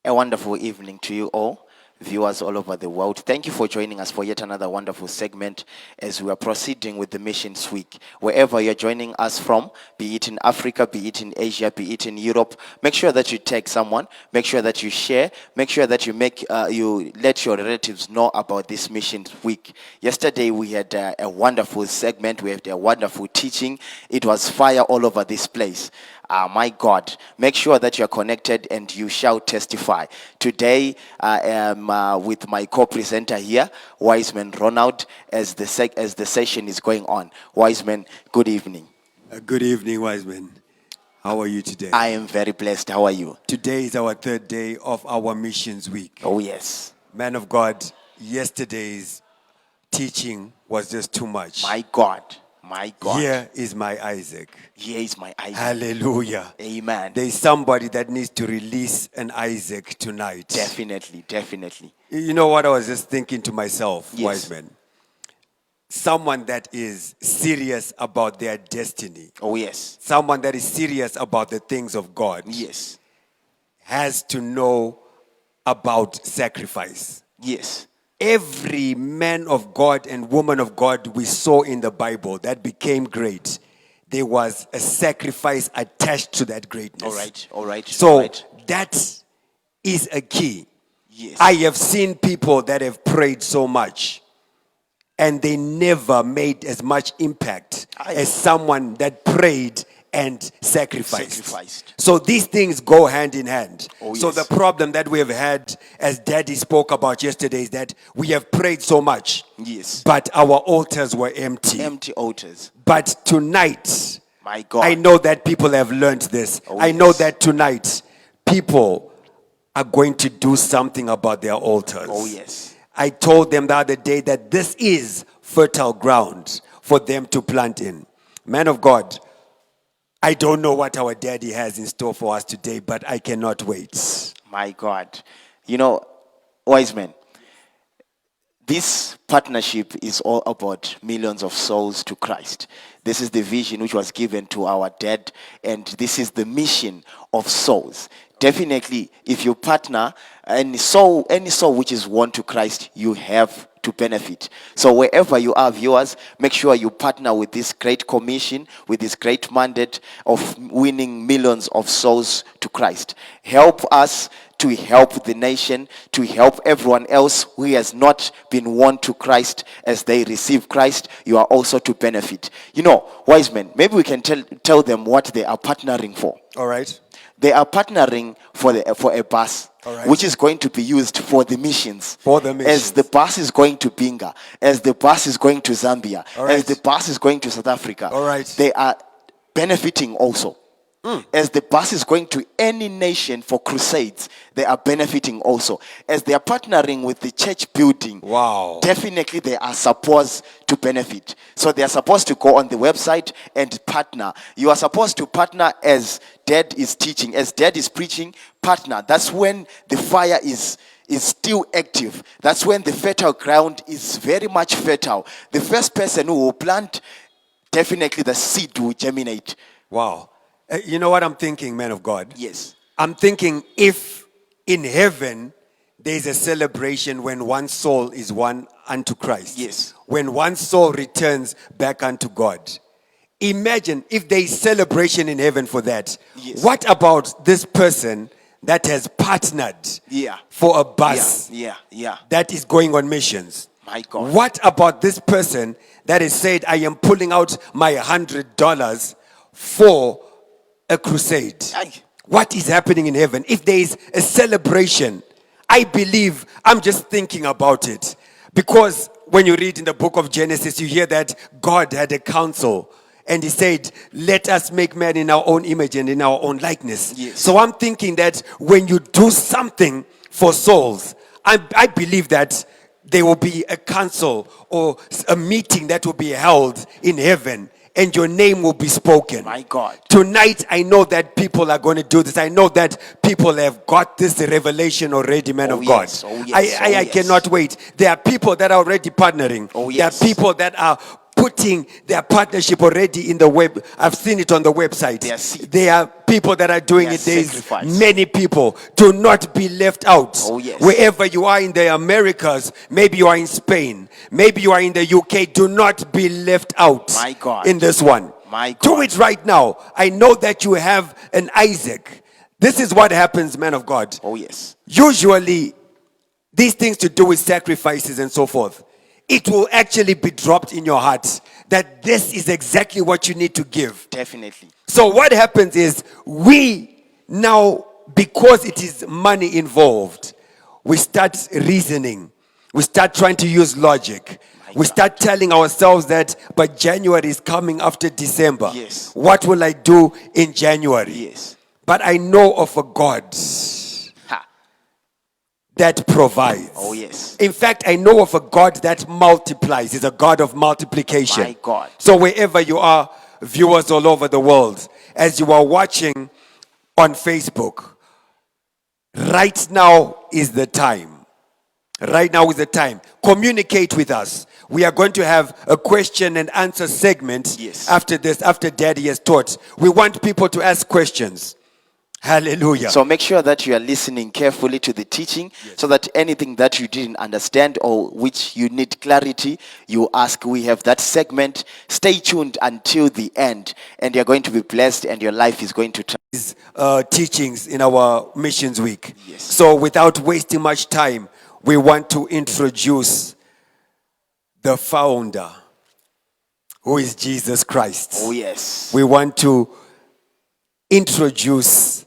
A wonderful evening to you all, viewers all over the world. Thank you for joining us for yet another wonderful segment as we are proceeding with the Missions Week. Wherever you're joining us from, be it in Africa, be it in Asia, be it in Europe, make sure that you tag someone, make sure that you share, make sure that you let your relatives know about this Missions Week. Yesterday we had a wonderful segment, we had a wonderful teaching. It was fire all over this place. My God, make sure that you're connected and you shall testify. Today, I am with my co-presenter here, Wiseman Ronald, as the session is going on. Wiseman, good evening. Good evening, Wiseman. How are you today? I am very blessed. How are you? Today is our third day of our Missions Week. Oh, yes. Man of God, yesterday's teaching was just too much. My God. My God. Here is my Isaac. Here is my Isaac. Hallelujah. Amen. There is somebody that needs to release an Isaac tonight. Definitely. You know what I was just thinking to myself, Yes. Wiseman? Someone that is serious about their destiny. Oh, yes. Someone that is serious about the things of God. Yes. Has to know about sacrifice. Yes. Every man of God and woman of God we saw in the Bible that became great, there was a sacrifice attached to that greatness. All right. So that is a key. Yes. I have seen people that have prayed so much and they never made as much impact as someone that prayed and sacrificed. So these things go hand in hand. Oh, so yes. the problem that we have had, as Daddy spoke about yesterday, is that we have prayed so much. Yes. But our altars were empty. Empty altars. But tonight, My God. I know that people have learned this. Oh, I know yes. that tonight, people are going to do something about their altars. Oh, yes. I told them the other day that this is fertile ground for them to plant in. Man of God, I don't know what our daddy has in store for us today, but I cannot wait. My God. You know, Wiseman, this partnership is all about millions of souls to Christ. This is the vision which was given to our dad, and this is the mission of souls. Definitely, if you partner, any soul which is won to Christ, you have to benefit. So wherever you are, viewers, make sure you partner with this great commission, with this great mandate of winning millions of souls to Christ. Help us to help the nation, to help everyone else who has not been won to Christ as they receive Christ. You are also to benefit. You know, Wiseman, maybe we can tell them what they are partnering for. All right. They are partnering for a bus, right, which is going to be used for the missions. For the missions. As the bus is going to Binga, as the bus is going to Zambia, All right. as the bus is going to South Africa. All right. They are benefiting also. As the bus is going to any nation for crusades, they are benefiting also. As they are partnering with the church building, Wow. definitely they are supposed to benefit. So they are supposed to go on the website and partner. You are supposed to partner as Dad is teaching, as Dad is preaching, partner. That's when the fire is still active. That's when the fertile ground is very much fertile. The first person who will plant, definitely the seed will germinate. Wow. You know what I'm thinking, man of God? Yes. I'm thinking if in heaven there's a celebration when one soul is won unto Christ. Yes. When one soul returns back unto God. Imagine if there is celebration in heaven for that. Yes. What about this person that has partnered for a bus Yeah. that is going on missions? My God. What about this person that has said, I am pulling out my $100 for a crusade? Aye. What is happening in heaven? If there is a celebration, I believe, I'm just thinking about it. Because when you read in the book of Genesis, you hear that God had a council. And he said, let us make man in our own image and in our own likeness. Yes. So I'm thinking that when you do something for souls, I believe that there will be a council or a meeting that will be held in heaven. And your name will be spoken. My God. Tonight, I know that people are going to do this. I know that people have got this revelation already, man of God. Oh, yes. I cannot wait. There are people that are already partnering. Oh, yes. There are people that are putting their partnership already in the web. I've seen it on the website. Their seeds. There are people that are doing Their it. There's sacrifice. many people. Do not be left out. Oh, yes. Wherever you are in the Americas, maybe you are in Spain, maybe you are in the UK, do not be left out My God. in this one. My Do God. it right now. I know that you have an Isaac. This is what happens, man of God. Oh, yes. Usually, these things to do with sacrifices and so forth, it will actually be dropped in your heart that this is exactly what you need to give. Definitely. So what happens is we now, because it is money involved, we start reasoning. We start trying to use logic. We start telling ourselves that, but January is coming after December. Yes. What will I do in January? Yes. But I know of a God Ha. that provides. Oh, yes. In fact, I know of a God that multiplies. He's a God of multiplication. My God. So wherever you are, viewers all over the world, as you are watching on Facebook, right now is the time. Right now is the time. Communicate with us. We are going to have a question and answer segment Yes. after this, after Daddy has taught. We want people to ask questions. Hallelujah. So make sure that you are listening carefully to the teaching, so that anything that you didn't understand or which you need clarity, you ask. We have that segment. Stay tuned until the end, and you're going to be blessed, and your life is going to Teachings in our missions week. Yes. So without wasting much time, we want to introduce the founder, who is Jesus Christ. Oh, yes. We want to introduce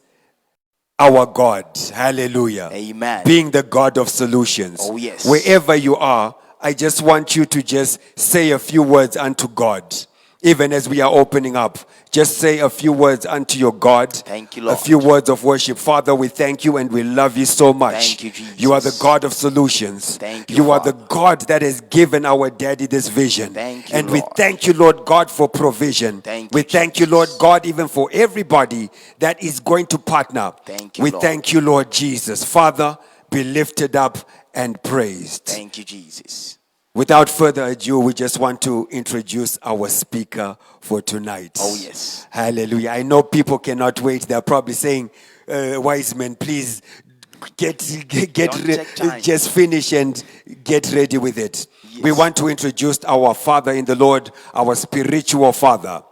our God. Hallelujah. Amen. Being the God of solutions. Oh, yes. Wherever you are, I just want you to just say a few words unto God. Even as we are opening up, just say a few words unto your God. Thank you, Lord. A few words of worship. Father, we thank you and we love you so much. Thank you, Jesus. You are the God of solutions. Thank you, You are the Father. God that has given our daddy this vision. Thank you, and we Lord. thank you, Lord God, for provision. Thank we you, thank you, Jesus. Lord God, even for everybody that is going to partner. Thank you, we Lord. thank you, Lord Jesus. Father, be lifted up and praised. Thank you, Jesus. Without further ado, we just want to introduce our speaker for tonight. Oh, yes. Hallelujah. I know people cannot wait. They're probably saying, wise men, please get Don't take time. just finish and get ready with it. Yes. We want to introduce our father in the Lord, our spiritual father,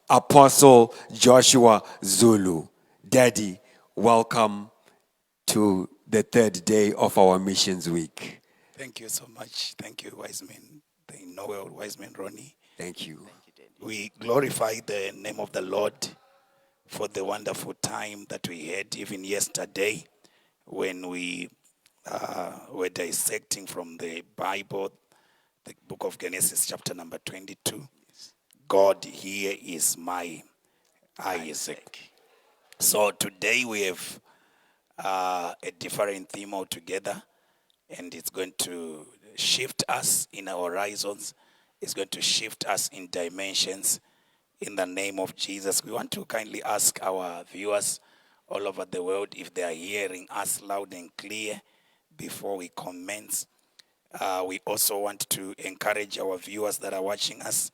Apostle Joshua Zulu. Daddy, welcome to the third day of our missions week. Thank you so much. Thank you, wise men. They know well, wise man Ronnie. Thank you. We glorify the name of the Lord for the wonderful time that we had even yesterday when we were dissecting from the Bible, the book of Genesis, chapter number 22. God, here is my Isaac. So today we have a different theme altogether. And it's going to shift us in our horizons. It's going to shift us in dimensions in the name of Jesus. We want to kindly ask our viewers all over the world if they are hearing us loud and clear before we commence. We also want to encourage our viewers that are watching us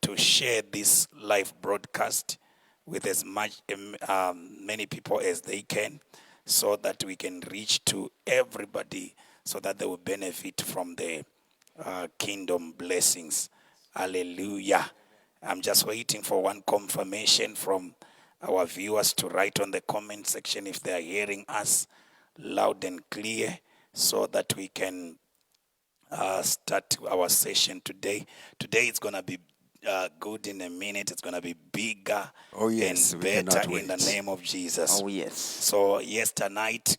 to share this live broadcast with as many people as they can, so that we can reach to everybody, so that they will benefit from the kingdom blessings. Hallelujah. I'm just waiting for one confirmation from our viewers to write on the comment section if they are hearing us loud and clear, so that we can start our session today. Today it's going to be good in a minute. It's going to be bigger Oh, yes, and we better cannot in the wait. name of Jesus. Oh, yes. So yesterday night,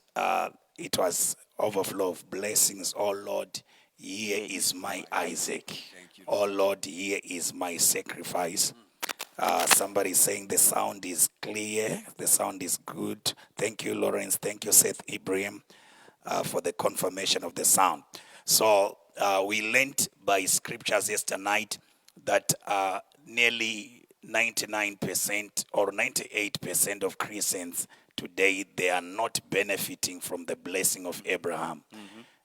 it was overflow of blessings. Oh Lord, here is my Isaac. Oh Lord, here is my sacrifice. Somebody saying the sound is clear. The sound is good. Thank you, Lawrence. Thank you, Seth Ibrahim, for the confirmation of the sound. So we learned by scriptures yesterday night that nearly 99% or 98% of Christians today, they are not benefiting from the blessing of Abraham.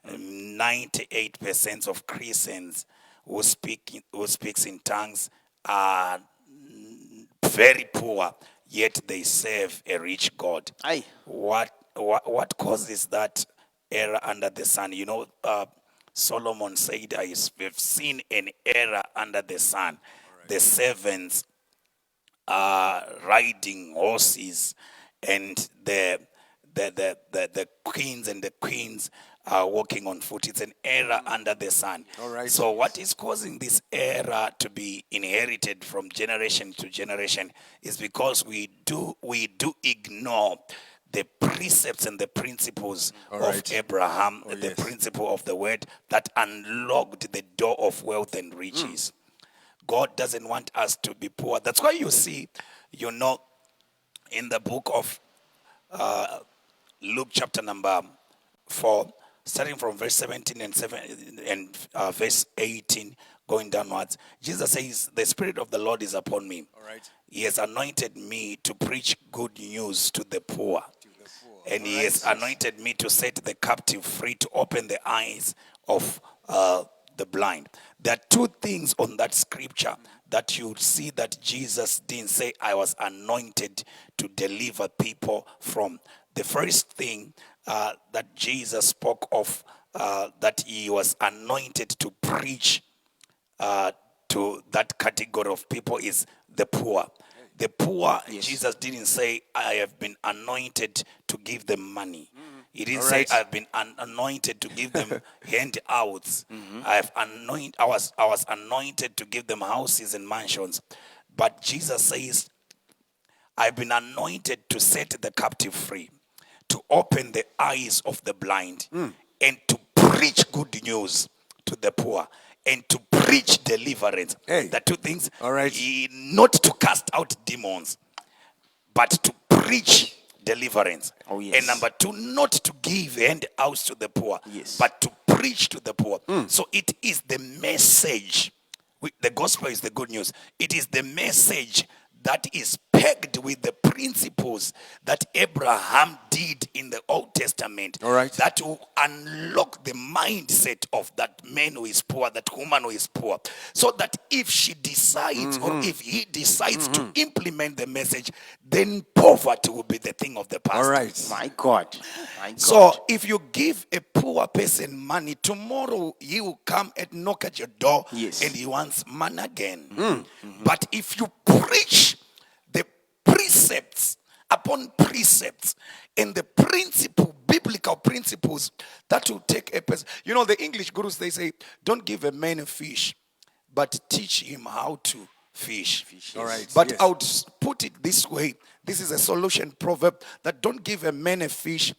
98% of Christians who speaks in tongues are very poor, yet they serve a rich God. Aye. What causes that error under the sun? Solomon said, "We've seen an error under the sun. The servants are riding horses, and the queens and the queens are walking on foot. It's an error under the sun." All right. So what is causing this error to be inherited from generation to generation is because we do ignore the precepts and the principles All of right. Abraham, Oh, the yes. principle of the word that unlocked the door of wealth and riches. God doesn't want us to be poor. That's why you see, in the book of Luke chapter number 4, starting from verse 17 and verse 18, going downwards, Jesus says, "The Spirit of the Lord is upon me. All right. He has anointed me to preach good news to the poor. And he has anointed me to set the captive free, to open the eyes of the blind." There are two things on that scripture that you see that Jesus didn't say, "I was anointed to deliver people from." The first thing that Jesus spoke of, that he was anointed to preach to that category of people, is the poor. The poor, Yes. Jesus didn't say, "I have been anointed to give them money." He didn't All say, right. "I've been anointed to give them handouts." I was anointed to give them houses and mansions. But Jesus says, "I've been anointed to set the captive free, to open the eyes of the blind, and to preach good news to the poor, and to preach deliverance." Hey. The two things. All right. Not to cast out demons, but to preach deliverance. Oh, yes. And number two, not to give handouts to the poor, Yes. but to preach to the poor. So it is the message. The gospel is the good news. It is the message that is pegged with the principles that Abraham did in the Old Testament. All right. That will unlock the mindset of that man who is poor, that woman who is poor. So that if she decides or if he decides to implement the message, then poverty will be the thing of the past. All right. My God. My God. So if you give a poor person money, tomorrow he will come and knock at your door. Yes. And he wants money again. But if you preach the precepts upon precepts and the biblical principles, that will take a person. The English gurus, they say, "Don't give a man a fish, but teach him how to fish." All right. But Yes. I would put it this way. This is a solution proverb, that don't give a man a fish.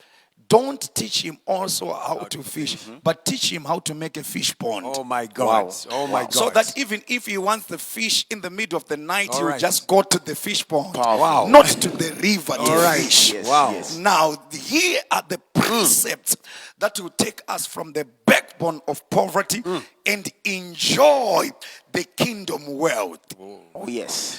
Don't teach him also how to fish, but teach him how to make a fish pond. Oh my God. Wow. Oh my God. So that even if he wants the fish in the middle of the night, All he will right. just go to the fish pond. Powerful. Wow. Not to the river to All right. fish. Yes, Wow. yes. Now, here are the precepts that will take us from the backbone of poverty and enjoy the kingdom wealth. Oh, yes.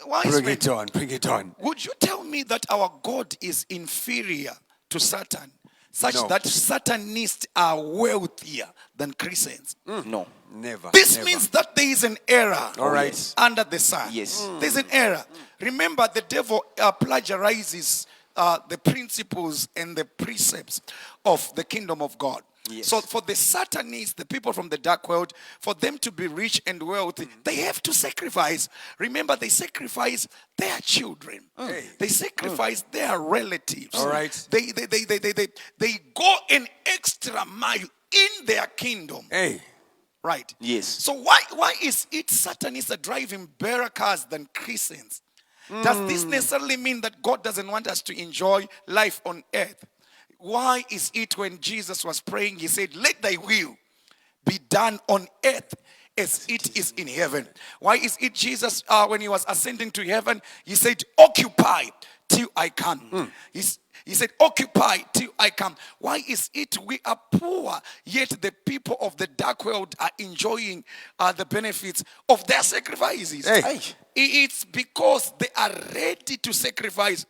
Wise Bring men, it on. Bring it on. would you tell me that our God is inferior to Satan, such No. that Satanists are wealthier than Christians? No. Never. This never. means that there is an error All right. yes. under the sun. Yes. There's an error. Remember, the devil plagiarizes the principles and the precepts of the kingdom of God. Yes. So for the Satanists, the people from the dark world, for them to be rich and wealthy, they have to sacrifice. Remember, they sacrifice their children. Hey. They sacrifice their relatives. All right. They go an extra mile in their kingdom. Hey. Right. Yes. So why is it Satanists are driving better cars than Christians? Does this necessarily mean that God doesn't want us to enjoy life on earth? Why is it when Jesus was praying, he said, "Let thy will be done on earth as it is in heaven"? Why is it Jesus, when he was ascending to heaven, he said, "Occupy till I come"? He said, "Occupy till I come." Why is it we are poor, yet the people of the dark world are enjoying the benefits of their sacrifices? Hey. It's because they are ready to sacrifice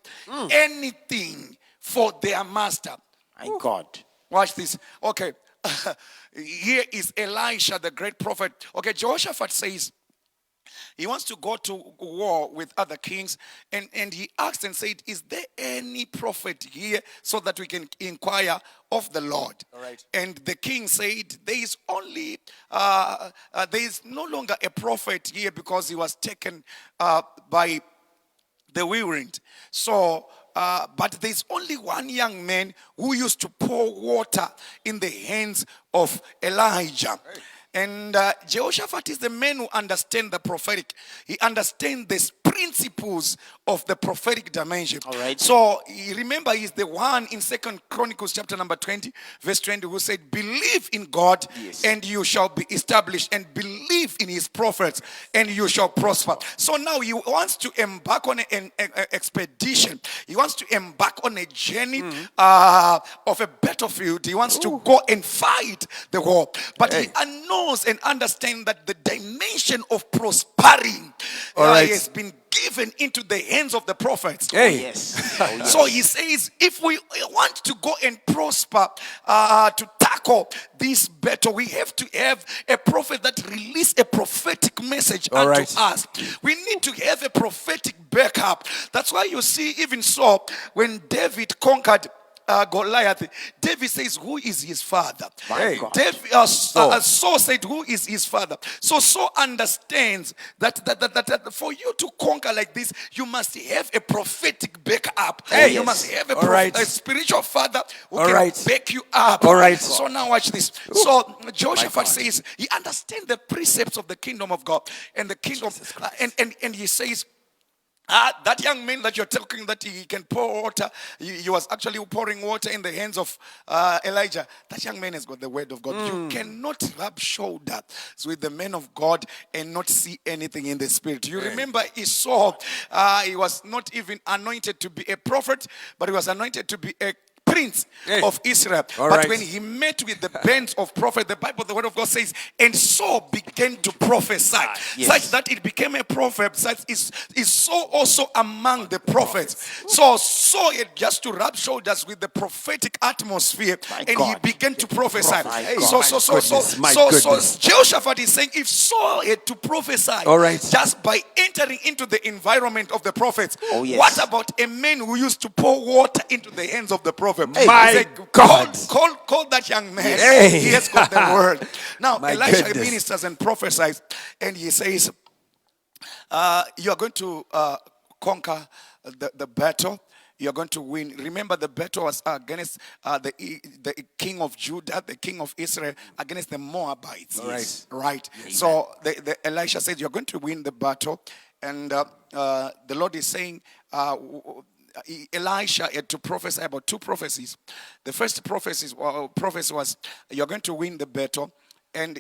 anything for their master. My God. Watch this. Okay. here is Elisha, the great prophet. Okay, Jehoshaphat says he wants to go to war with other kings, and he asked and said, is there any prophet here so that we can inquire of the Lord? All right. And the king said, there is only there is no longer a prophet here because he was taken by the whirlwind. So but there's only one young man who used to pour water in the hands of Elijah. Right. And Jehoshaphat is the man who understands the prophetic. He understands the principles of the prophetic dimension. All right. So remember, he's the one in 2 Chronicles chapter number 20, verse 20, who said, believe in God, Yes. and you shall be established, and believe in his prophets and you shall prosper. So now he wants to embark on an expedition. He wants to embark on a journey of a battlefield. He wants to go and fight the war. But he knows and understands that the dimension of prospering All right. has been given into the hands of the prophets. Hey. Yes. Oh, yes. So he says, if we want to go and prosper, to tackle this battle, we have to have a prophet that release a prophetic message All unto right. us. We need to have a prophetic backup. That's why you see, even so, when David conquered Goliath, David says, who is his father? My Hey. God. Saul said, who is his father? So Saul understands that for you to conquer like this, you must have a prophetic backup. Hey. You Yes. must have All right. a spiritual father who All can right. back you up. All right. So now watch this. So God. Jehoshaphat says he understands the precepts of the kingdom of God and the kingdom, and he says, that young man that you're talking that he can pour water, he was actually pouring water in the hands of Elijah. That young man has got the word of God. You cannot rub shoulders with the man of God and not see anything in the spirit. You remember Esau, he was not even anointed to be a prophet, but he was anointed to be a prince of Israel. All But right. when he met with the bands of prophets, the Bible, the word of God says, and Saul began to prophesy. Yes. Such that it became a proverb, such is Saul also among the prophets. So Saul had just to rub shoulders with the prophetic atmosphere, My and God. he began to prophesy. My goodness. Jehoshaphat is saying, if Saul had to prophesy All right. just by entering into the environment of the prophets, Oh, yes. what about a man who used to pour water into the hands of the prophet? My He said, God. Call that young man. Hey. He has got the word. Now, My Elisha goodness. ministers and prophesies, and he says, you are going to conquer the battle. You're going to win. Remember, the battle was against the king of Judah, the king of Israel, against the Moabites. All right. Right. So the Elisha says, you're going to win the battle. And the Lord is saying, Elisha had to prophesy about two prophecies. The first prophecy was, you're going to win the battle. And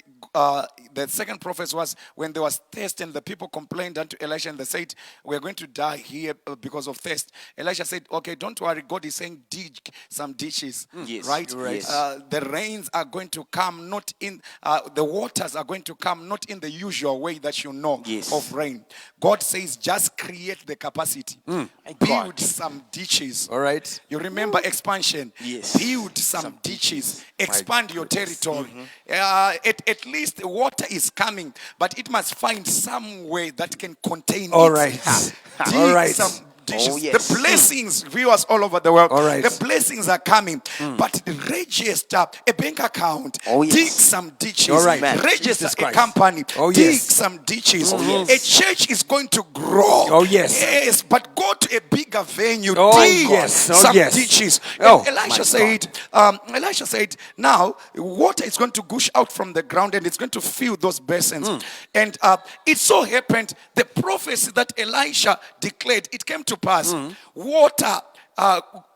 the second prophecy was when there was thirst and the people complained unto Elisha and they said, we're going to die here because of thirst. Elisha said, okay, don't worry. God is saying, dig some ditches. Yes, Right? you're right. The rains are going to come not in, the waters are going to come not in the usual way that you know Yes. of rain. God says, just create the capacity. My Build God. some ditches. All right. You remember expansion. Yes. Build some ditches. Expand your territory. Mm-hmm. At least the water is coming, but it must find some way that can contain All it. right. Dig All right. some ditches. Oh, yes. The blessings, viewers all over the world, All right. the blessings are coming, but register a bank account. Oh, yes. Dig some ditches. All right. Register Jesus a Christ. company. Oh, Dig yes. some ditches. yes. A church is going to grow. Oh, yes. Yes, but go to a bigger venue. Oh, Dig yes. Oh, some yes. ditches. Oh, And my Elisha said, now water is going to gush out from the ground and it's going to fill those basins. And it so happened, the prophecy that Elisha declared, it came to pass. Water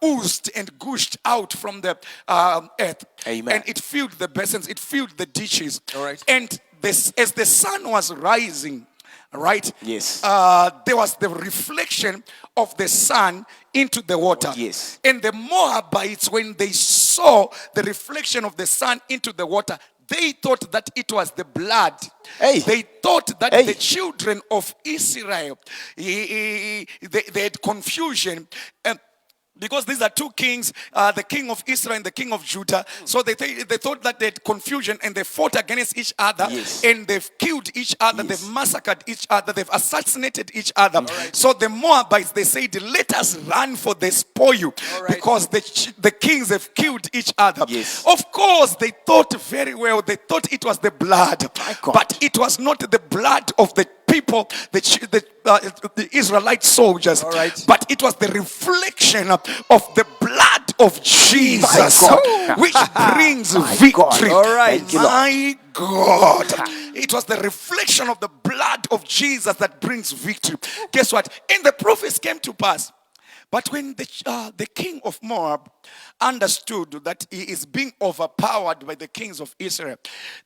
oozed and gushed out from the earth. Amen. And it filled the basins, it filled the ditches. All right. And this, as the sun was rising, right? Yes. There was the reflection of the sun into the water. Yes. And the Moabites, when they saw the reflection of the sun into the water, they thought that it was the blood. Hey. They thought that Hey. the children of Israel, they had confusion. And Because these are two kings, the king of Israel and the king of Judah. So they thought that they had confusion and they fought against each other. Yes. And they've killed each other. Yes. They've massacred each other. They've assassinated each other. So the Moabites, they said, let us run for the spoil. Because the kings have killed each other. Yes. Of course, they thought very well. They thought it was the blood. My God. But it was not the blood of the people, the Israelite soldiers, but it was the reflection of the blood of Jesus, God. which brings My victory. God. All right. Thank you, Lord. My God. It was the reflection of the blood of Jesus that brings victory. Guess what? And the prophets came to pass. But when the king of Moab understood that he is being overpowered by the kings of Israel,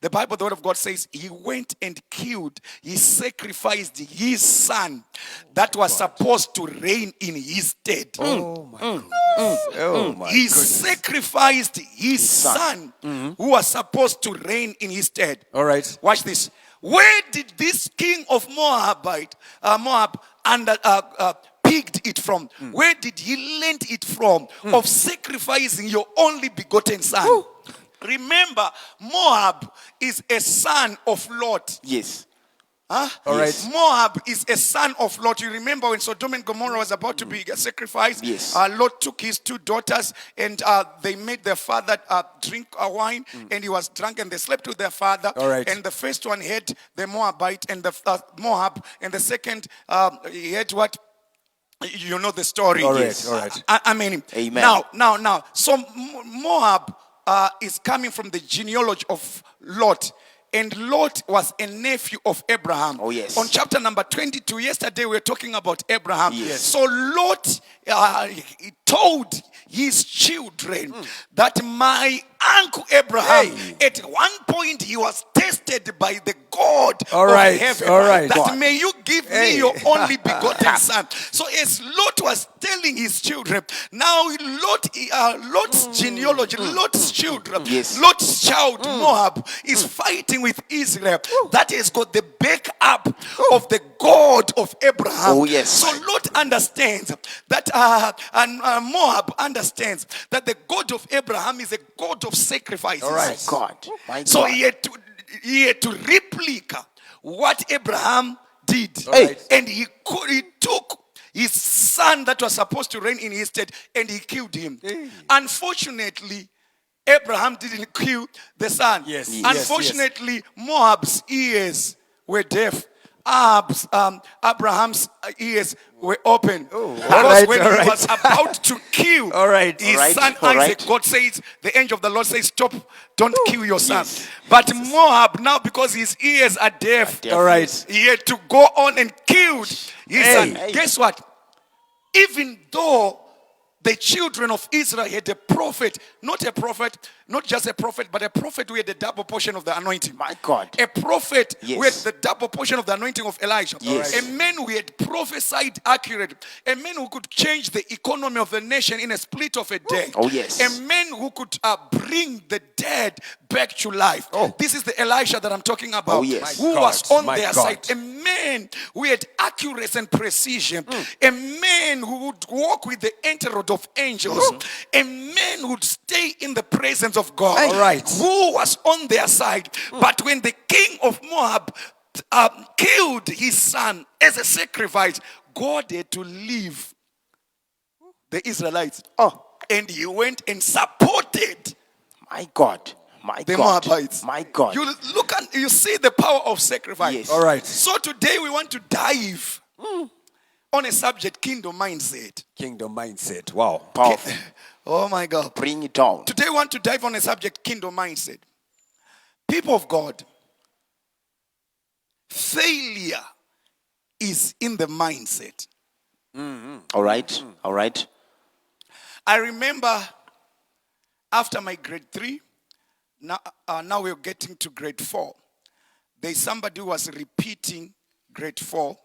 the Bible, the word of God says, he went and killed, he sacrificed his son that was supposed to reign in his stead. Oh my He goodness. sacrificed his son who was supposed to reign in his stead. All right. Watch this. Where did this king of Moab picked it from? Where did he learn it from? Of sacrificing your only begotten son. Remember, Moab is a son of Lot. Yes. Huh? All right. Moab is a son of Lot. You remember when Sodom and Gomorrah was about to be sacrificed? Yes. Lot took his two daughters and they made their father drink wine, and he was drunk, and they slept with their father. All right. And the first one had the Moabite and the Moab, and the second he had what? You know the story. All right, Yes. all right. I mean, Amen. Now. So Moab is coming from the genealogy of Lot. And Lot was a nephew of Abraham. Oh, yes. On chapter number 22, yesterday we were talking about Abraham. Yes. So Lot he told his children that my uncle Abraham, at one point he was tested by the God All of right, heaven. all right. That God. may you give me your only begotten son. So as Lot was telling his children, now Lot's genealogy, Lot's children, Yes. Lot's child Moab is fighting with Israel. That has got the backup of the God of Abraham. Oh, yes. So Lot understands that, Moab understands that the God of Abraham is a God of sacrifices. All right. God. My So God. he had to replica what Abraham did. Hey. And he took his son that was supposed to reign in his stead and he killed him. Unfortunately, Abraham didn't kill the son. Yes. Unfortunately, Moab's ears were deaf. Abraham's ears were open. Because when he was about to kill his son Isaac, God says, the angel of the Lord says, stop, don't kill your son. Yes. But Moab, now because his ears are deaf, All right. he had to go on and killed his son. Hey. Guess what? Even though the children of Israel had a prophet, not just a prophet, but a prophet who had a double portion of the anointing. My God. A prophet Yes. who had the double portion of the anointing of Elijah. Yes. A man who had prophesied accurately. A man who could change the economy of the nation in a split of a day. Oh, yes. A man who could bring the dead back to life. This is the Elisha that I'm talking about. Oh, yes. Who My was God, on my their God. side. A man who had accuracy and precision. A man who would walk with the entourage of angels. A man who would stay in the presence of God. All right. Who was on their side. But when the king of Moab killed his son as a sacrifice, God had to leave the Israelites. And he went and supported My God. My the God. Moabites. My God. You look and you see the power of sacrifice. Yes. All right. So today we want to dive on a subject, kingdom mindset. Kingdom mindset. Wow. Powerful. Oh my God. Bring it down. Today we want to dive on a subject, kingdom mindset. People of God, failure is in the mindset. All right. All right. I remember after my grade 3, now we're getting to grade 4. There's somebody who was repeating grade 4.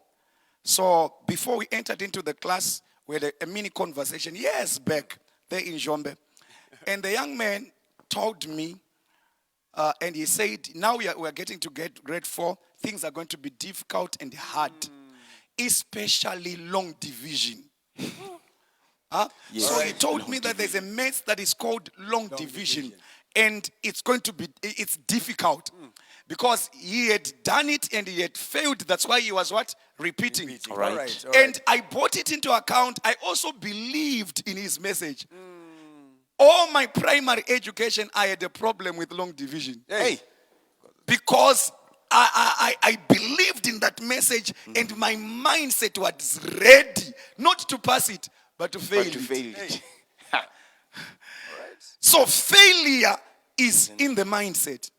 So before we entered into the class, we had a mini conversation years back there in Jombe. And the young man told me, and he said, now we are getting to grade 4. Things are going to be difficult and hard, especially long division. Huh? Yes. So he Alright. told Long me that there's a mess that is called long division. And it's going to be, it's difficult. Because he had done it and he had failed. That's why he was what? Repeating. All right. And I brought it into account. I also believed in his message. All my primary education, I had a problem with long division. Hey. Because I believed in that message and my mindset was ready not to pass it, but to fail But to it. fail it. So failure is in the mindset.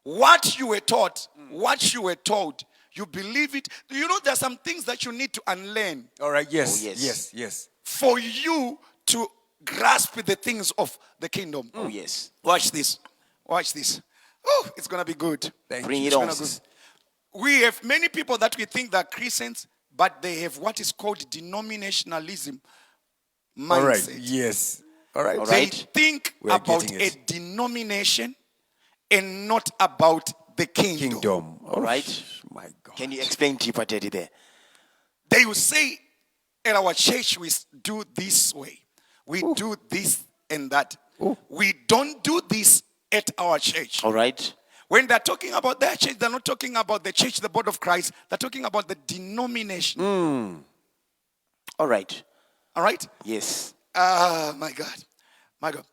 What you were taught, what you were told, you believe it. You know, there are some things that you need to unlearn All right. Yes. Oh, yes. Yes. Yes. for you to grasp the things of the kingdom. Oh, yes. Watch this. Watch this. Oh, it's going to be good. Bring it It's on. gonna go. We have many people that we think they're Christians, but they have what is called denominationalism mindset. All right. Yes. All right. All They right. think We are about getting a it. denomination and not about the kingdom. Kingdom. All right. My God. Can you explain deeper, Teddy, there? They will say, at our church, we do this way. We do this and that. We don't do this at our church. All right. When they're talking about their church, they're not talking about the church, the body of Christ. They're talking about the denomination. All right. All right? Yes. Ah, my God. My God.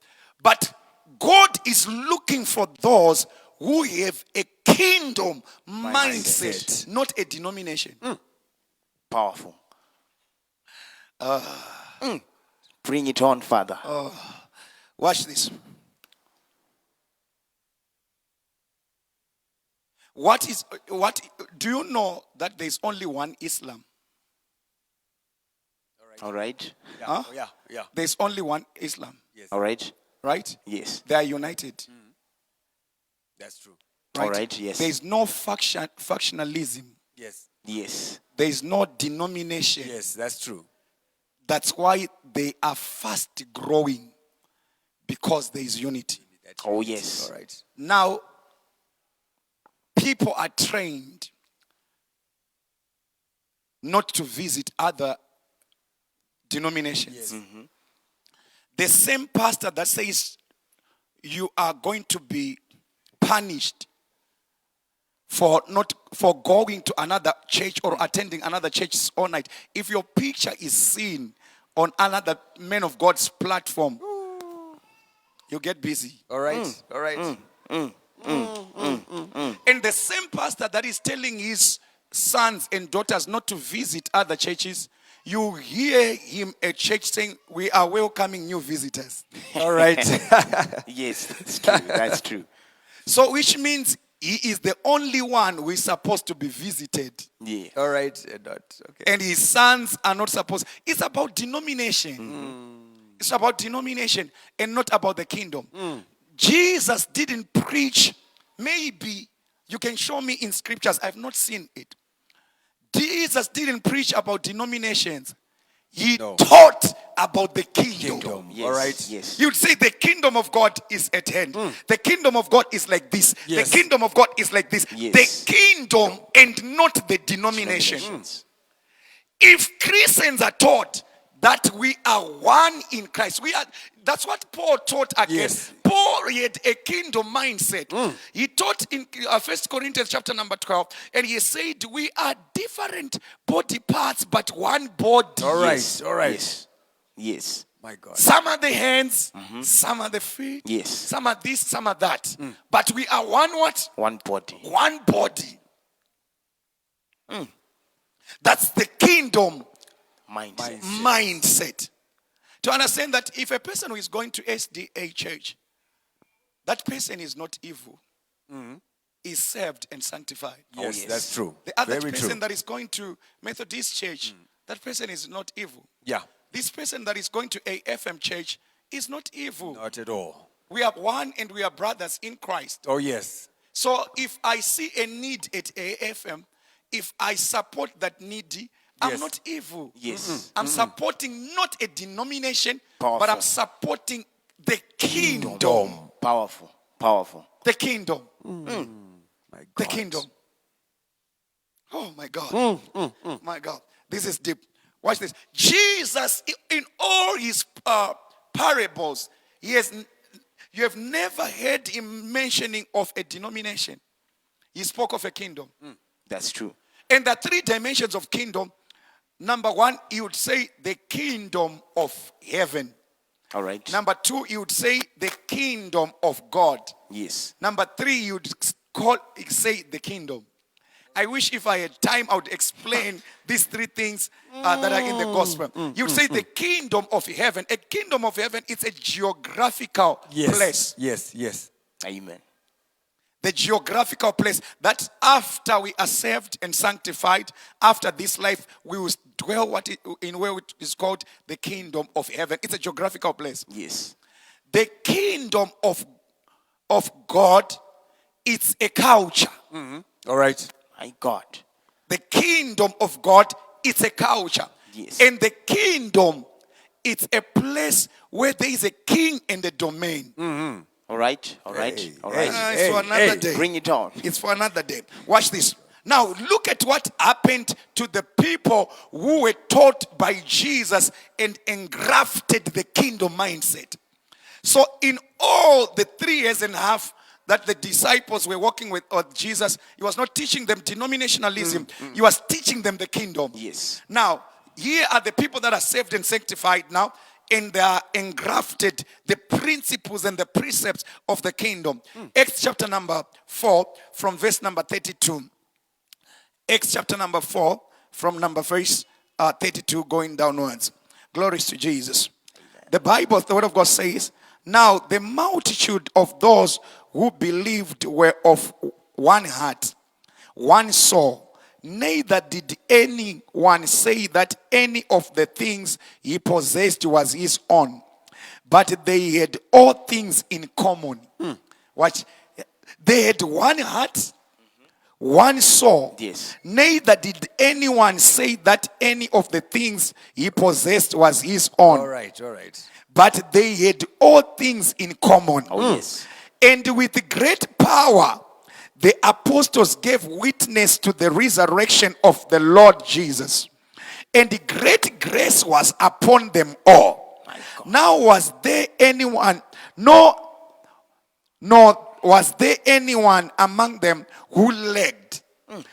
But God is looking for those who have a kingdom mindset, not a denomination. Powerful. Bring it on, Father. Watch this. What do you know that there's only one Islam? All right. Huh? Yeah. Yeah. There's only one Islam, All right. right? Yes. They are united. That's true. Right? All right, yes. There's no factionalism. Yes. Yes. There's no denomination. Yes. That's true. That's why they are fast growing, because there is unity. Oh, yes. All right. Now, people are trained not to visit other denominations. The same pastor that says you are going to be punished for going to another church or attending another church all night. If your picture is seen on another man of God's platform, you get busy. All right. All right. And the same pastor that is telling his sons and daughters not to visit other churches, you hear him at church saying, we are welcoming new visitors. All right. Yes, that's true. That's true. So which means he is the only one who is supposed to be visited. Yeah. All right. Not okay. And his sons are not supposed. It's about denomination. It's about denomination and not about the kingdom. Jesus didn't preach. Maybe you can show me in scriptures. I've not seen it. Jesus didn't preach about denominations. He taught about the kingdom. Yes. All right. Yes. You'd say the kingdom of God is at hand. The kingdom of God is like this. Yes. The kingdom of God is like this. Yes. The kingdom and not the denomination. Denominations. If Christians are taught that we are one in Christ, that's what Paul taught again. Yes. Paul had a kingdom mindset. He taught in 1 Corinthians chapter number 12, and he said we are different body parts, but one body. All right. Yes. All right. Yes. Yes. My God. Some are the hands, some are the feet, Yes. some are this, some are that. But we are one what? One body. One body. That's the kingdom Mindset. mindset. To understand that if a person who is going to SDA church, that person is not evil, is saved and sanctified. Yes, yes. that's true. The other Very person true. that is going to Methodist church, that person is not evil. Yeah. This person that is going to AFM church is not evil. Not at all. We are one and we are brothers in Christ. Oh, yes. So if I see a need at AFM, if I support that needy, I'm Yes. not evil. Yes. I'm supporting not a denomination, Powerful. but I'm supporting the kingdom. Powerful. Powerful. The kingdom. My God. The kingdom. Oh my God. My God. This is deep. Watch this. Jesus, in all his parables, you have never heard him mentioning of a denomination. He spoke of a kingdom. That's true. And there are three dimensions of kingdom. Number one, he would say the kingdom of heaven. All right. Number two, he would say the kingdom of God. Yes. Number three, he would say the kingdom. I wish if I had time, I would explain these three things that are in the gospel. You would say the kingdom of heaven. A kingdom of heaven, it's a geographical place. Yes. Amen. The geographical place that after we are saved and sanctified, after this life, we will dwell in where it is called the kingdom of heaven. It's a geographical place. Yes. The kingdom of God, it's a culture. All right. My God. The kingdom of God, it's a culture. Yes. And the kingdom, it's a place where there is a king and a domain. All right. All right. Hey, All right. It's for another day. Bring it on. It's for another day. Watch this. Now, look at what happened to the people who were taught by Jesus and engrafted the kingdom mindset. So, in all the 3 years and a half that the disciples were working with Jesus, he was not teaching them denominationalism. He was teaching them the kingdom. Yes. Now, here are the people that are saved and sanctified now, and they are engrafted the principles and the precepts of the kingdom. Acts chapter number 4 from verse number 32. Acts chapter number 4 from verse 32 going downwards. Glory to Jesus. The Bible, the word of God says, now the multitude of those who believed were of one heart, one soul. Neither did anyone say that any of the things he possessed was his own, but they had all things in common. Watch. They had one heart, one soul. Yes. Neither did anyone say that any of the things he possessed was his own. All right. But they had all things in common. Oh, yes. And with great power, the apostles gave witness to the resurrection of the Lord Jesus. And great grace was upon them all. Now was there anyone, nor was there anyone among them who lacked.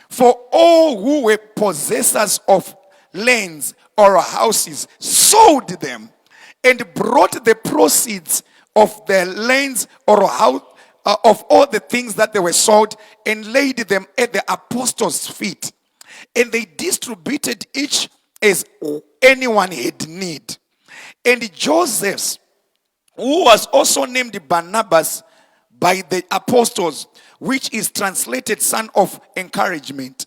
For all who were possessors of lands or houses sold them and brought the proceeds of their lands or house of all the things that they were sold and laid them at the apostles' feet. And they distributed each as anyone had need. And Joseph, who was also named Barnabas by the apostles, which is translated son of encouragement,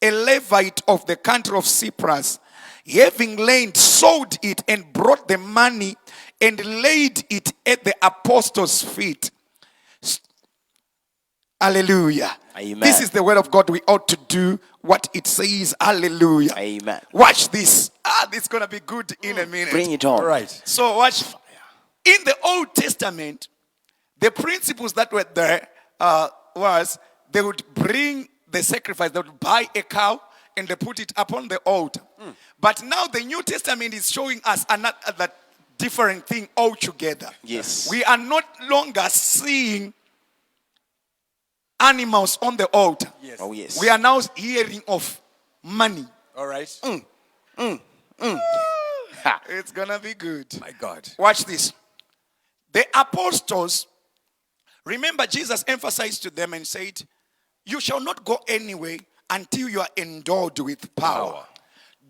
a Levite of the country of Cyprus, having land, sold it and brought the money and laid it at the apostles' feet. Hallelujah. Amen. This is the word of God. We ought to do what it says. Hallelujah. Amen. Watch this. This is going to be good in a minute. Bring it on. All right. So watch. In the Old Testament, the principles that were there was they would bring the sacrifice. They would buy a cow and they put it upon the altar. But now the New Testament is showing us another different thing altogether. Yes. We are not longer seeing animals on the altar. Yes. Oh, yes. We are now hearing of money. All right. It's gonna be good. My God. Watch this. The apostles, remember Jesus emphasized to them and said, you shall not go anywhere until you are endowed with power.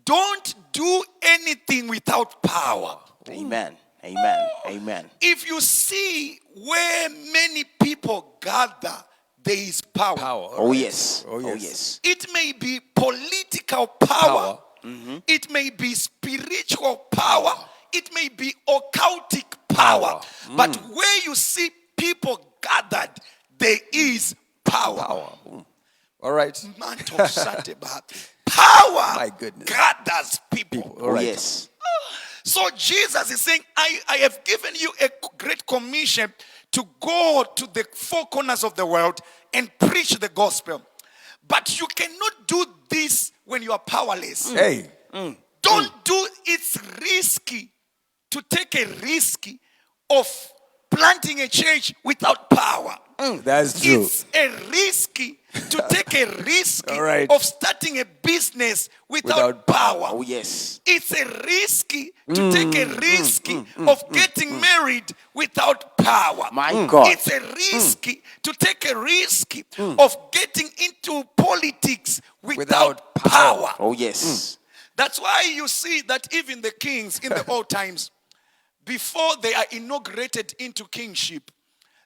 Don't do anything without power. Amen. Amen. Amen. If you see where many people gather, there is power. Oh, yes. Oh, yes. Oh, yes. It may be political power. It may be spiritual power. It may be occultic power. But where you see people gathered, there is power. All right. Power My goodness. gathers people. Oh, yes. So Jesus is saying, I have given you a great commission to go to the four corners of the world and preach the gospel. But you cannot do this when you are powerless. Hey. Don't do it's risky to take a risk of planting a church without power. That's true. It's a risky to take a risk All right. of starting a business without Without power. Oh, yes. It's a risky to take a risk of getting married without power. My God. It's a risky to take a risk of getting into politics without power. Oh, yes. That's why you see that even the kings in the old times, before they are inaugurated into kingship,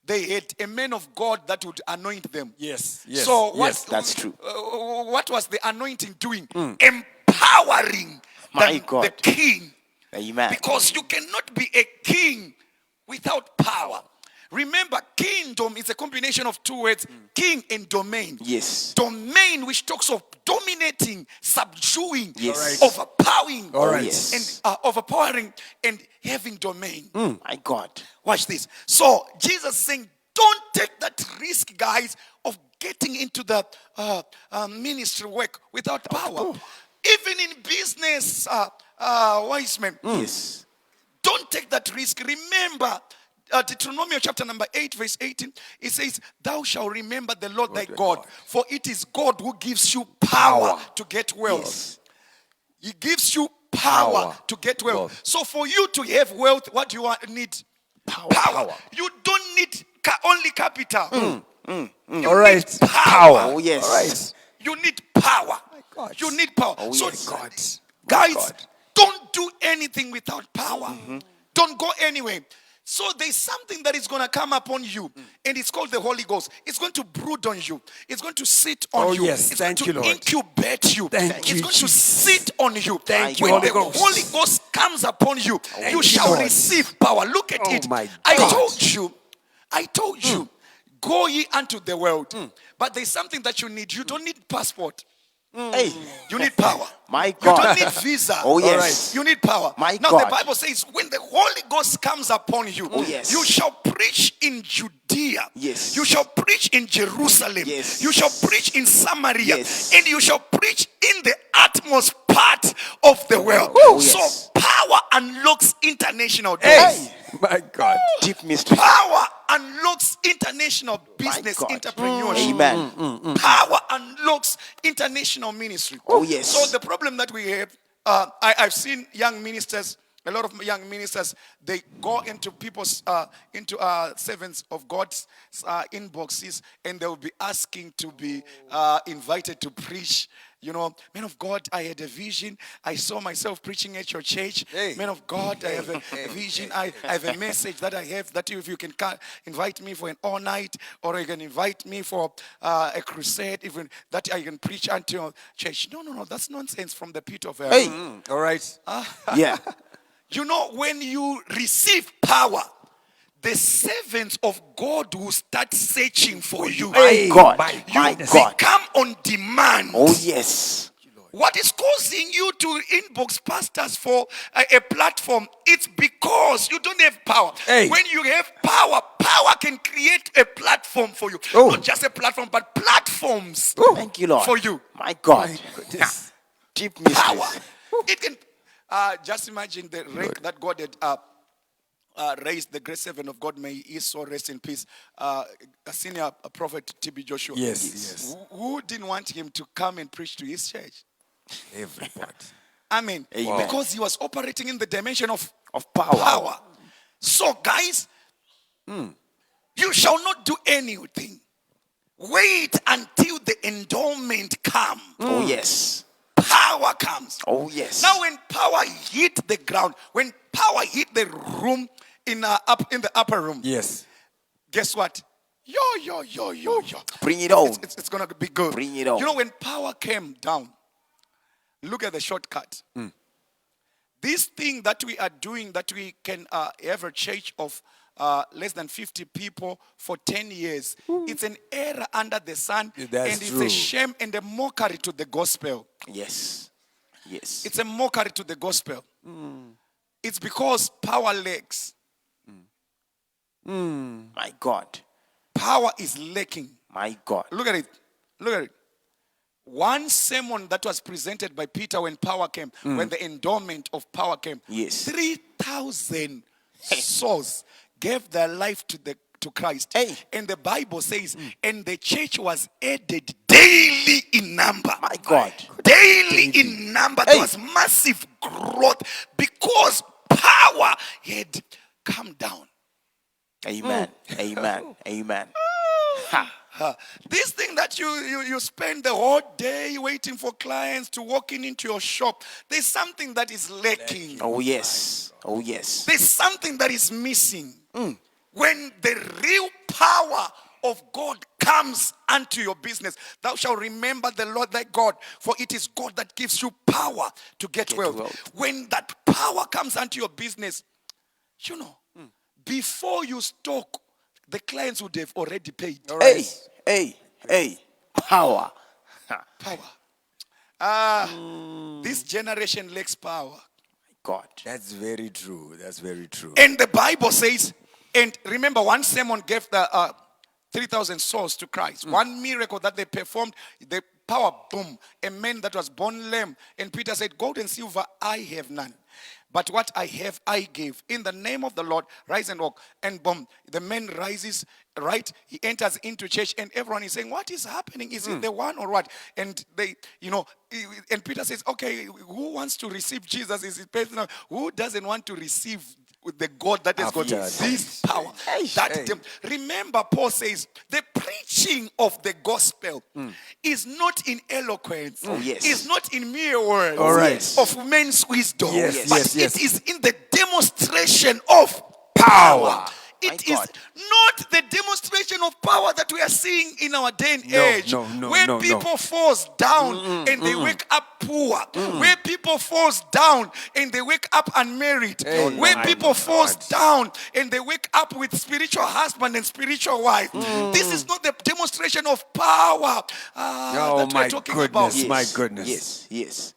they had a man of God that would anoint them. Yes, yes, So yes, that's true. What was the anointing doing? Empowering My the God. king. Amen. Because you cannot be a king without power. Remember, kingdom is a combination of two words, king and domain. Yes. Domain, which talks of dominating, subduing, Yes. overpowering, All right. Yes. and overpowering and having domain. My God. Watch this. So Jesus saying, don't take that risk, guys, of getting into the ministry work without power. Even in business, wise men, Yes. don't take that risk. Remember, Deuteronomy chapter number 8, verse 18, it says, thou shalt remember the Lord thy God, for it is God who gives you power to get wealth. Yes. He gives you power Power. to get wealth. Wealth. So for you to have wealth, what do you need? Power. You don't need only capital. You All right. need power. Oh, yes. All right. You need power. God. You need power. Oh, So yes. God. guys, God. don't do anything without power. Don't go anywhere. So there's something that is going to come upon you, and it's called the Holy Ghost. It's going to brood on you. It's going to sit on Oh, you. yes. It's Thank going you, to Lord. incubate you. Thank it's you, going Jesus. to sit on you. Thank you, when Holy the Ghost. Holy Ghost comes upon you, you you, shall Lord. receive power. Look at Oh, it. my I God. told you, go ye unto the world. But there's something that you need. You don't need passport. Hey. You need power. My You God. don't need visa. Oh, yes. You need power. My now God. the Bible says, when the Holy Ghost comes upon you, Oh, yes. you shall preach in Judea. Yes. You shall preach in Jerusalem. Yes. You shall preach in Samaria. Yes. And you shall preach in the utmost part of the world. Oh, so yes. power unlocks international doors. Hey. My God. Deep mystery. Power unlocks international business God. entrepreneurship. Amen. Power unlocks international ministry. Oh, yes. So the problem that we have, I've seen young ministers, a lot of young ministers, they go into people's, servants of God's inboxes, and they will be asking to be invited to preach. You know, man of God, I had a vision. I saw myself preaching at your church. Hey. Man of God, I have a vision. I have a message that I have that if you can invite me for an all night, or you can invite me for a crusade, even that I can preach unto your church. No, that's nonsense from the pit of hell. Hey. All right. Yeah. You know, when you receive power, the servants of God will start searching for you. My God. my My goodness. God. Come on demand. Oh, yes. What is causing you to inbox pastors for a platform? It's because you don't have power. Hey. When you have power, power can create a platform for you. Oh. Not just a platform, but platforms Thank you, Lord. for you. My God. Goodness. Deep mystery. Power. It can. Just imagine the rank that God had raised the great servant of God, may his soul rest in peace, a senior prophet T.B. Joshua. Yes. Who didn't want him to come and preach to his church? Everybody. Amen. Amen. Because he was operating in the dimension of power. So, guys, you shall not do anything. Wait until the endowment come. Oh, yes. Power comes. Oh, yes. Now, when power hit the ground, when power hit the room in the upper room, Yes. guess what? Yo. Bring it on. It's gonna be good. Bring it on. You know, when power came down, look at the shortcut. This thing that we are doing, that we can have a church of less than 50 people for 10 years, it's an error under the sun, That's and it's true. a shame and a mockery to the gospel. Yes. Yes. It's a mockery to the gospel. It's because power lacks. My God. Power is lacking. My God. Look at it. one sermon that was presented by Peter when power came, when the endowment of power came, Yes. 3,000 souls gave their life to Christ. Hey. And the Bible says, and the church was added daily in number. My God. Daily in number. Hey. There was massive growth because power had come down. Amen. Amen. Amen. This thing that you spend the whole day waiting for clients to walk into your shop, there's something that is lacking. Oh, yes. Oh, yes. There's something that is missing. When the real power of God comes unto your business, thou shalt remember the Lord thy God, for it is God that gives you power to get wealth. When that power comes unto your business, before you stock, the clients would have already paid. Hey. Power. Power. This generation lacks power. God. That's very true. That's very true. And the Bible says, and remember, one sermon gave the 3,000 souls to Christ. One miracle that they performed, the power, boom, a man that was born lame. And Peter said, gold and silver I have none. But what I have, I give. In the name of the Lord, rise and walk. And boom, the man rises, right? He enters into church and everyone is saying, what is happening? Is it the one or what? And they, and Peter says, okay, who wants to receive Jesus? Is it personal? Who doesn't want to receive the God that has got this power? Remember, Paul says, the preaching of the gospel is not in eloquence. Is not in mere words of men's wisdom. But it is in the demonstration of power. It is not the demonstration of power that we are seeing in our day and age. Where people falls down and they wake up poor. Where people falls down and they wake up unmarried. Where people falls down and they wake up with spiritual husband and spiritual wife. This is not the demonstration of power that we're talking about. My goodness. Yes.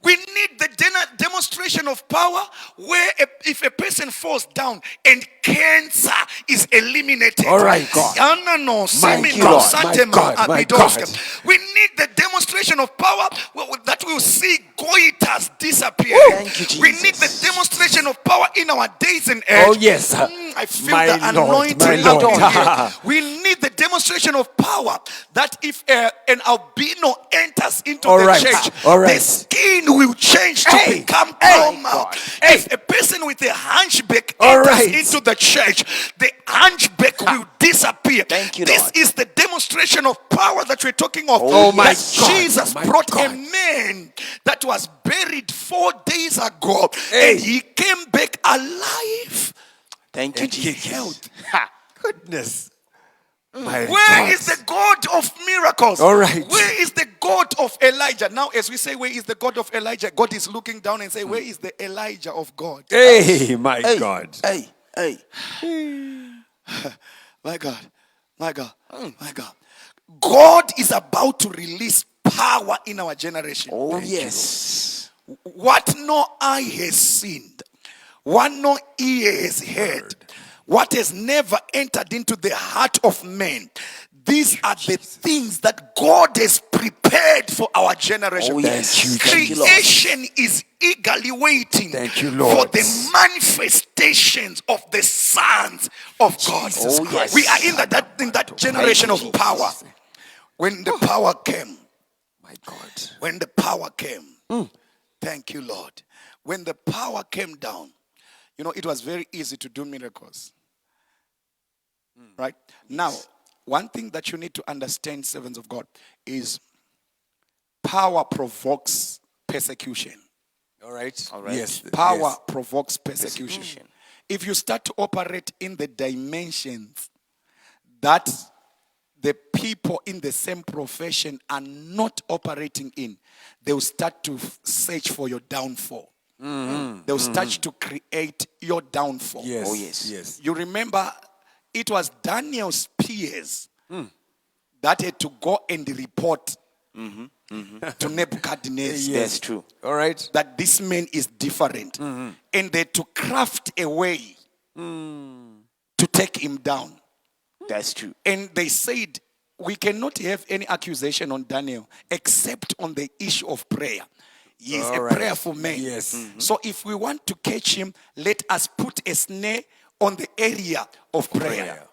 We need the demonstration of power where if a person falls down and cancer is eliminated. All right, God. My God. We need the demonstration of power that will see goiters disappear. Thank you, Jesus. We need the demonstration of power in our days and age. Oh, yes. I feel the anointing out here. We need the demonstration of power that if an albino enters into the church, the skin will change to become normal. If a person with a hunchback enters into the church, the hunchback will disappear. Thank you, this Lord. is the demonstration of power that we're talking of. Oh, my God. Jesus brought a man that was buried 4 days ago and he came back alive. Thank you, Jesus. Goodness. Where is the God of miracles? All right. Where is the God of Elijah? Now, as we say, where is the God of Elijah? God is looking down and say, where is the Elijah of God? My God. My God. My God. My God. God is about to release power in our generation. Oh, yes. What no eye has seen, what no ear has heard, what has never entered into the heart of man. These are the things that God has prepared for our generation. Oh, yes. Creation is eagerly waiting for the manifestations of the sons of God. Oh, yes. We are in that generation of power. When the power came, My God. when the power came, thank you, Lord. When the power came down, it was very easy to do miracles. Right? Now, one thing that you need to understand, servants of God, is power provokes persecution. All right. Yes. Power provokes persecution. If you start to operate in the dimensions that the people in the same profession are not operating in, they'll start to search for your downfall. They'll start to create your downfall. Yes. Oh, yes. You remember, it was Daniel's peers that had to go and report to Nebuchadnezzar. That's true. All right. That this man is different. And they had to craft a way to take him down. That's true. And they said, we cannot have any accusation on Daniel except on the issue of prayer. He is All a right. prayerful man. Yes. So if we want to catch him, let us put a snare on the area of prayer.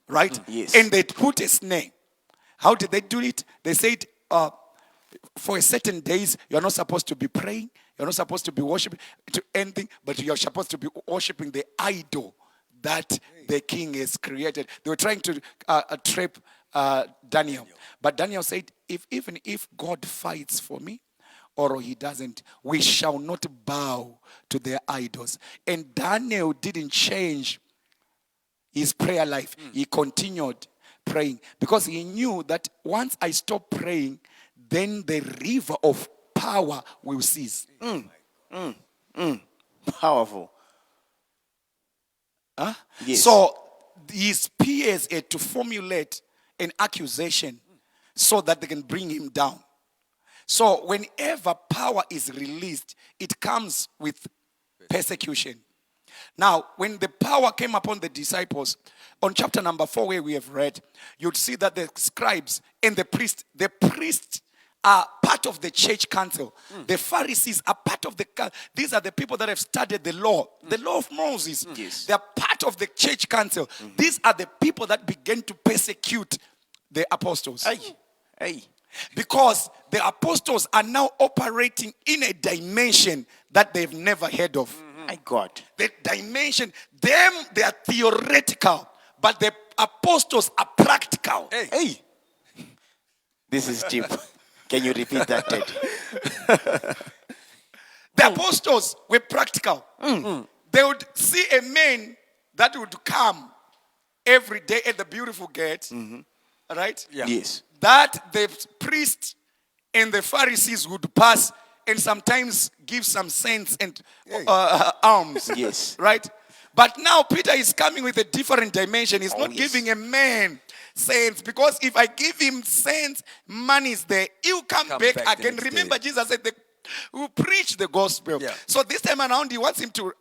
Right? Yes. And they put a snare. How did they do it? They said, for a certain days, you're not supposed to be praying. You're not supposed to be worshiping to anything, but you're supposed to be worshiping the idol that the king has created. They were trying to trap Daniel. But Daniel said, even if God fights for me, or he doesn't, we shall not bow to their idols. And Daniel didn't change his prayer life. He continued praying because he knew that once I stop praying, then the river of power will cease. Powerful. Huh? Yes. So his peers had to formulate an accusation so that they can bring him down. So whenever power is released, it comes with persecution. Now, when the power came upon the disciples, on chapter number 4 where we have read, you'd see that the scribes and the priests are part of the church council. The Pharisees are part of the council. These are the people that have studied the law of Moses. Yes. They are part of the church council. These are the people that began to persecute the apostles. Hey. Because the apostles are now operating in a dimension that they've never heard of. My God. The dimension, they are theoretical, but the apostles are practical. Hey. This is deep. Can you repeat that, Ted? The apostles were practical. They would see a man that would come every day at the beautiful gate, right? Yeah. Yes. That the priests and the Pharisees would pass and sometimes give some cents and alms. Yes. Right? But now Peter is coming with a different dimension. He's not yes. giving a man cents, because if I give him cents, money is there. He'll come back back the again. next Remember, day. Jesus said, who preach the gospel. Yeah. So this time around, he wants him to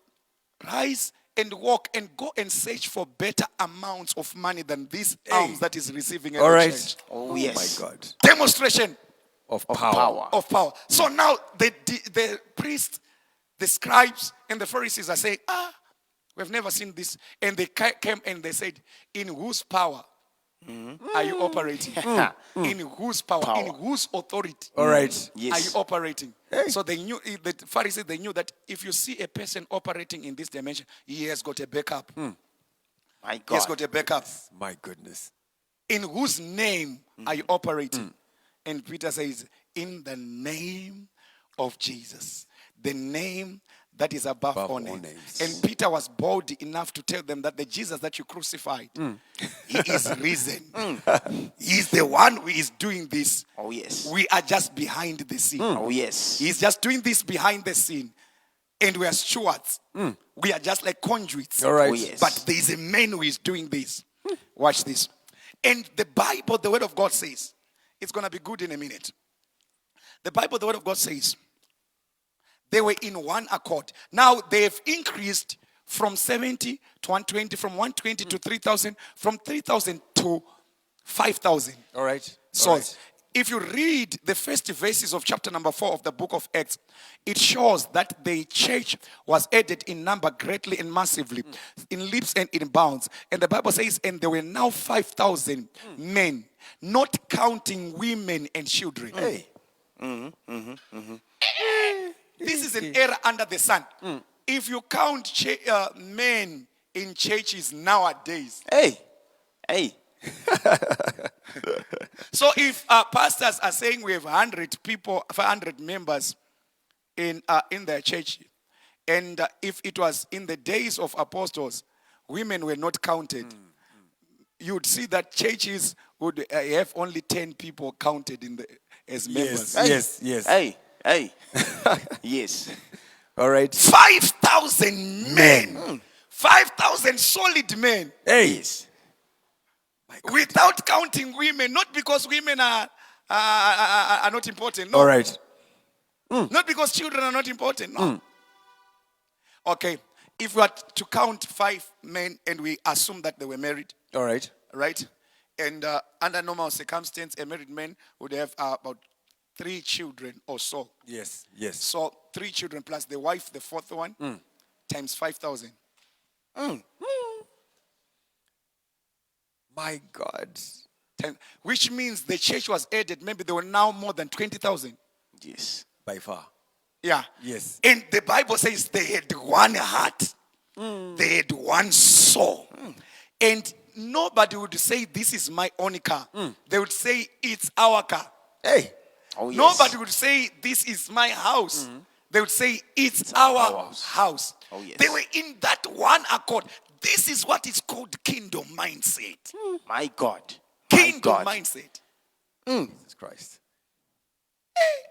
rise and walk and go and search for better amounts of money than these alms that he's receiving at All the right. church. Oh, yes. My God. Demonstration Of Of power. power. of power. So now the priests, the scribes, and the Pharisees are saying, we've never seen this. And they came and they said, in whose power are you operating? In whose power? In whose authority All right. Yes. are you operating? So they knew, the Pharisees, they knew that if you see a person operating in this dimension, he has got a backup. My He has God. got a backup. My goodness. In whose name are you operating? And Peter says, in the name of Jesus, the name that is above all names. And Peter was bold enough to tell them that the Jesus that you crucified, he is risen. He's the one who is doing this. Oh, yes. We are just behind the scene. Oh, yes. He's just doing this behind the scene. And we are stewards. We are just like conduits. All right. Oh, yes. But there is a man who is doing this. Watch this. And the Bible, the Word of God says, it's going to be good in a minute. The Bible, the Word of God says, they were in one accord. Now they've increased from 70 to 120, from 120 to 3,000, from 3,000 to 5,000. All right. So if you read the first verses of chapter number 4 of the book of Acts, it shows that the church was added in number greatly and massively, in leaps and in bounds. And the Bible says, and there were now 5,000 men, not counting women and children. This is an era under the sun. If you count men in churches nowadays, Hey. so if pastors are saying we have 100 people, 500 members in their church, and if it was in the days of apostles, women were not counted, you'd see that churches would have only 10 people counted as members. Yes. Hey. Yes. All right. 5,000 men. 5,000 solid men. Hey. Yes. Without counting women, not because women are not important. No. All right. Not because children are not important. No. Okay. If we are to count 5 men and we assume that they were married, All right. right? And under normal circumstance, a married man would have about 3 children or so. Yes, yes. So 3 children plus the wife, the fourth one, times 5,000. My God. Which means the church was added. Maybe there were now more than 20,000. Yes. By far. Yeah. Yes. And the Bible says they had one heart. They had one soul. And nobody would say, this is my own car. They would say, it's our car. Hey. Oh, yes. Nobody would say, this is my house. They would say, it's our house. Oh, yes. They were in that one accord. This is what is called kingdom mindset. My God. My Kingdom God. mindset. Jesus Christ.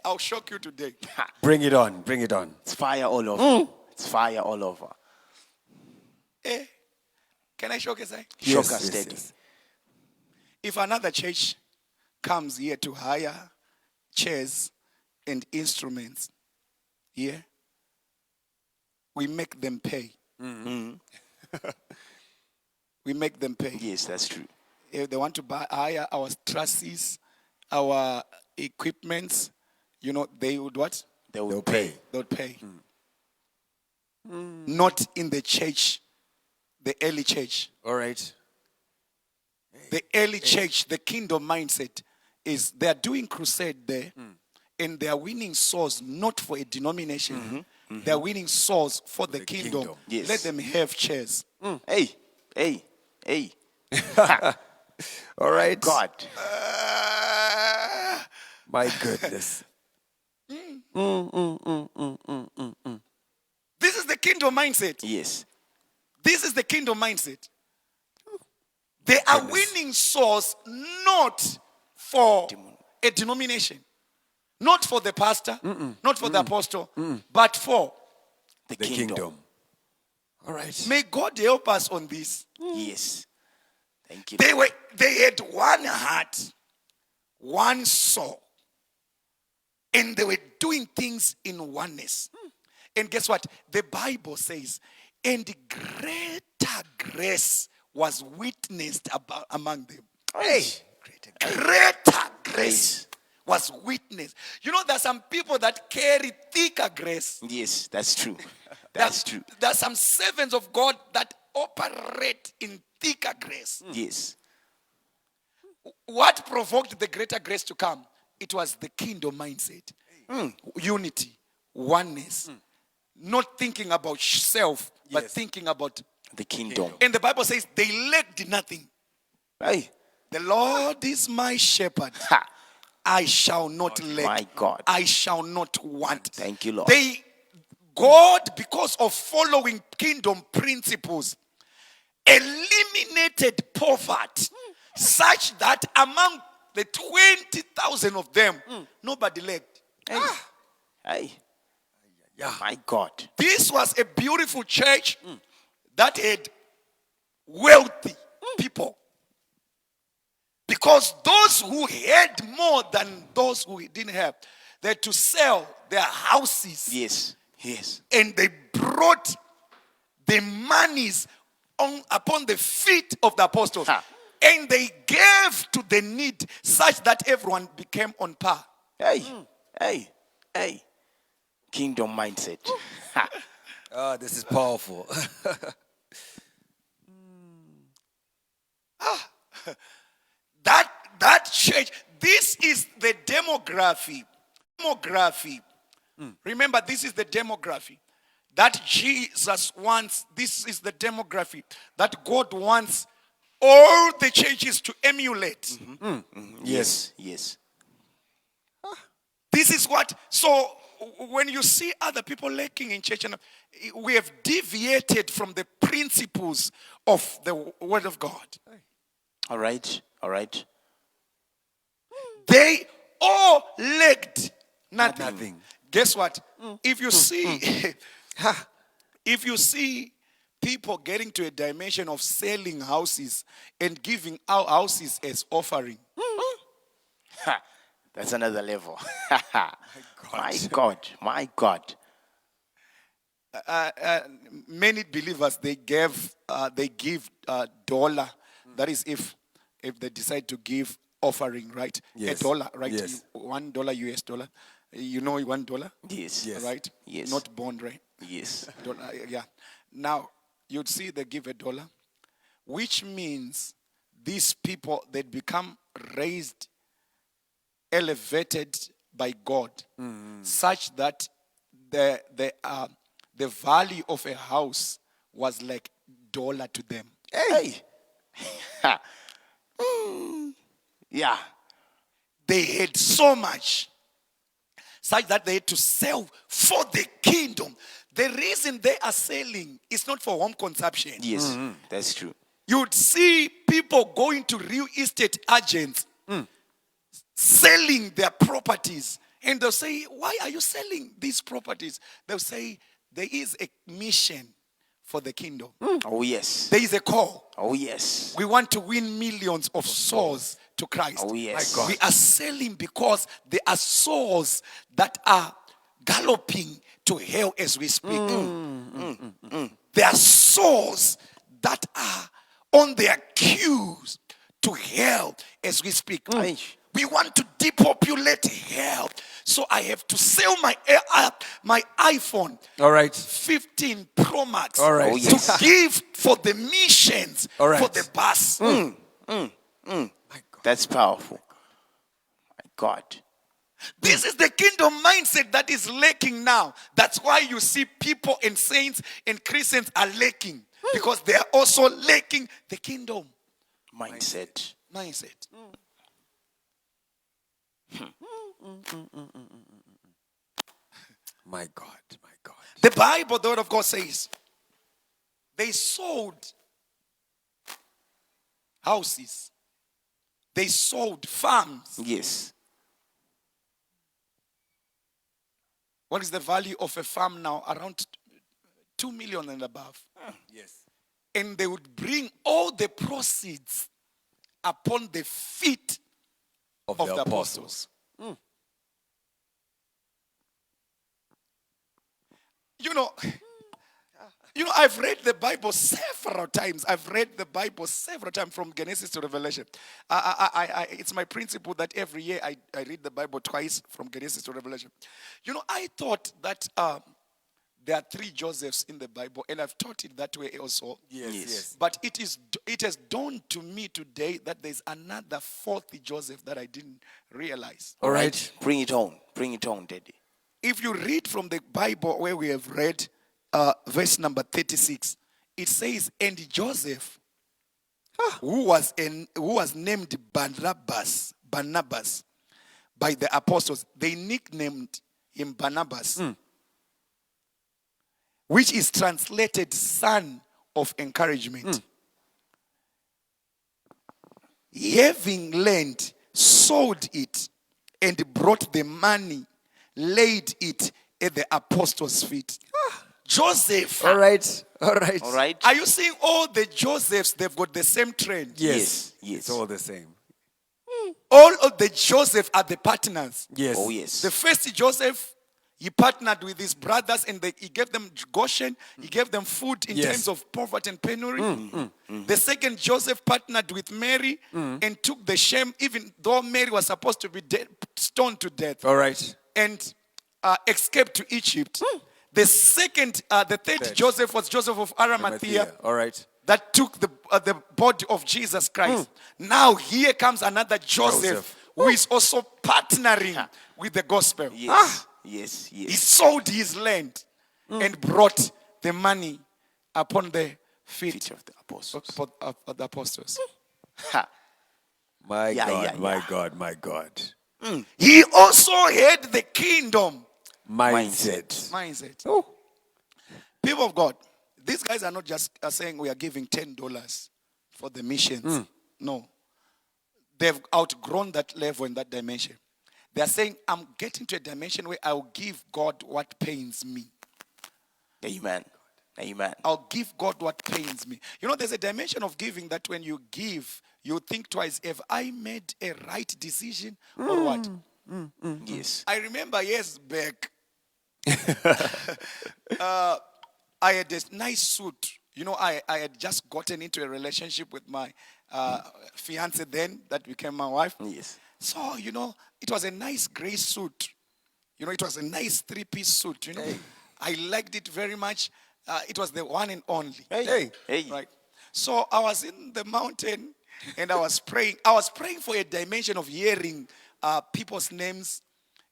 I'll shock you today. Bring it on. Bring it on. It's fire all over. It's fire all over. Can I shock you? Shock us steady. If another church comes here to hire chairs and instruments, here, we make them pay. We make them pay. Yes, that's true. If they want to hire our trusses, our equipments, they would what? They will They'll pay. pay. They would pay. Not in the church, the early church. All right. The early church, the kingdom mindset is they are doing crusade there, and they are winning souls not for a denomination. They are winning souls for the kingdom. kingdom. Yes. Let them have chairs. Hey, hey, hey. All right. God. My goodness. This is the kingdom mindset. Yes. This is the kingdom mindset. They are winning souls not for a denomination, not for the pastor, not for the apostle, but for The The kingdom. kingdom. All right. May God help us on this. Yes. Thank you. They had one heart, one soul, and they were doing things in oneness. And guess what? The Bible says, and greater grace was witnessed among them. Hey. Greater grace was witnessed. There's some people that carry thicker grace. Yes, that's true. That's true. There's some servants of God that operate in thicker grace. Yes. What provoked the greater grace to come? It was the kingdom mindset. Unity, oneness. Not thinking about self, but Yes. thinking about. The kingdom. And the Bible says they lacked nothing. Hey. The Lord is my shepherd. Ha. I shall not lack. My God. I shall not want. Thank you, Lord. God, because of following kingdom principles, eliminated poverty such that among the 20,000 of them, nobody lacked. Hey. Hey. Yeah. My God. This was a beautiful church that had wealthy people. Because those who had more than those who didn't have, they had to sell their houses. Yes. Yes. And they brought the monies upon the feet of the apostles. Ha. And they gave to the need such that everyone became on par. Hey. Hey. Hey. Kingdom mindset. Ha. Oh, this is powerful. That church, this is the demography. Remember, this is the demography that Jesus wants. This is the demography that God wants all the churches to emulate. Yes. Yes. This is what, so when you see other people lacking in church, and we have deviated from the principles of the Word of God. All right. All right. They all lacked nothing. Nothing. Guess what? If you see, if you see people getting to a dimension of selling houses and giving out houses as offering, Ha. That's another level. My God. My God. many believers they give dollar. That is, if if they decide to give offering, right? Yes. A dollar, right? Yes. $1 US dollar. You know $1? Yes. Yes. Right? Yes. Not bond, right? Yes. Dollar, yeah. Now, you'd see they give $1, which means these people, they become raised, elevated by God, such that the value of a house was like dollar to them. Hey. Ha. Yeah. They had so much, such that they had to sell for the kingdom. The reason they are selling is not for home consumption. Yes. That's true. You'd see people going to real estate agents selling their properties. And they'll say, why are you selling these properties? They'll say, there is a mission for the kingdom. Oh, yes. There is a call. Oh, yes. We want to win millions of souls to Christ. Oh, yes. My God. We are selling because there are souls that are galloping to hell as we speak. There are souls that are on their queues to hell as we speak. We want to depopulate hell. So I have to sell my iPhone All right. 15 Pro Max All right. Oh, yes. to give for the missions, All right. for the bus. My God. That's powerful. My God. This is the kingdom mindset that is lacking now. That's why you see people and saints and Christians are lacking, because they are also lacking the kingdom Mindset. mindset. My God. My God. The Bible, the word of God says, they sold houses, they sold farms. Yes. What is the value of a farm now? Around 2 million and above. Yes. And they would bring all the proceeds upon the feet Of of the the apostles. apostles. You know, I've read the Bible several times. I've read the Bible several times from Genesis to Revelation. It's my principle that every year I read the Bible twice from Genesis to Revelation. You know, I thought that there are 3 Josephs in the Bible, and I've taught it that way also. Yes. Yes. Yes. But it has dawned to me today that there's another 4th Joseph that I didn't realize. All right. Bring it on. Bring it on, Daddy. If you read from the Bible where we have read verse number 36, it says, and Joseph, who was named Barnabas by the apostles, they nicknamed him Barnabas, which is translated son of encouragement. Having land, sold it, and brought the money, laid it at the apostles' feet. Joseph. All right. All right. All right. Are you seeing all the Josephs? They've got the same trend. Yes. Yes. It's all the same. All of the Joseph are the partners. Yes. Oh, yes. The first Joseph, he partnered with his brothers, and he gave them Goshen. He gave them food in Yes. times of poverty and penury. The second Joseph partnered with Mary and took the shame, even though Mary was supposed to be stoned to death, All right. and escaped to Egypt. The third Joseph was Joseph of Arimathea, All right. that took the body of Jesus Christ. Now here comes another Joseph, who is also partnering with the gospel. Yes. Yes. He Yes. sold his land and brought the money upon the feet Feet of the apostles. of the apostles. Ha. My Yeah, God. yeah, My yeah. God. My God. He also had the kingdom Mindset. mindset. Oh. People of God, these guys are not just saying we are giving $10 for the missions. No. They've outgrown that level in that dimension. They are saying, I'm getting to a dimension where I'll give God what pains me. Amen. Amen. I'll give God what pains me. You know, there's a dimension of giving that when you give, you think twice, have I made a right decision or what? Yes. I remember years back, I had this nice suit. You know, I had just gotten into a relationship with my fiance then that became my wife. Yes. So, it was a nice gray suit. It was a nice three-piece suit, I liked it very much. It was the one and only. Hey. Hey. Right. So I was in the mountain and I was praying. I was praying for a dimension of hearing people's names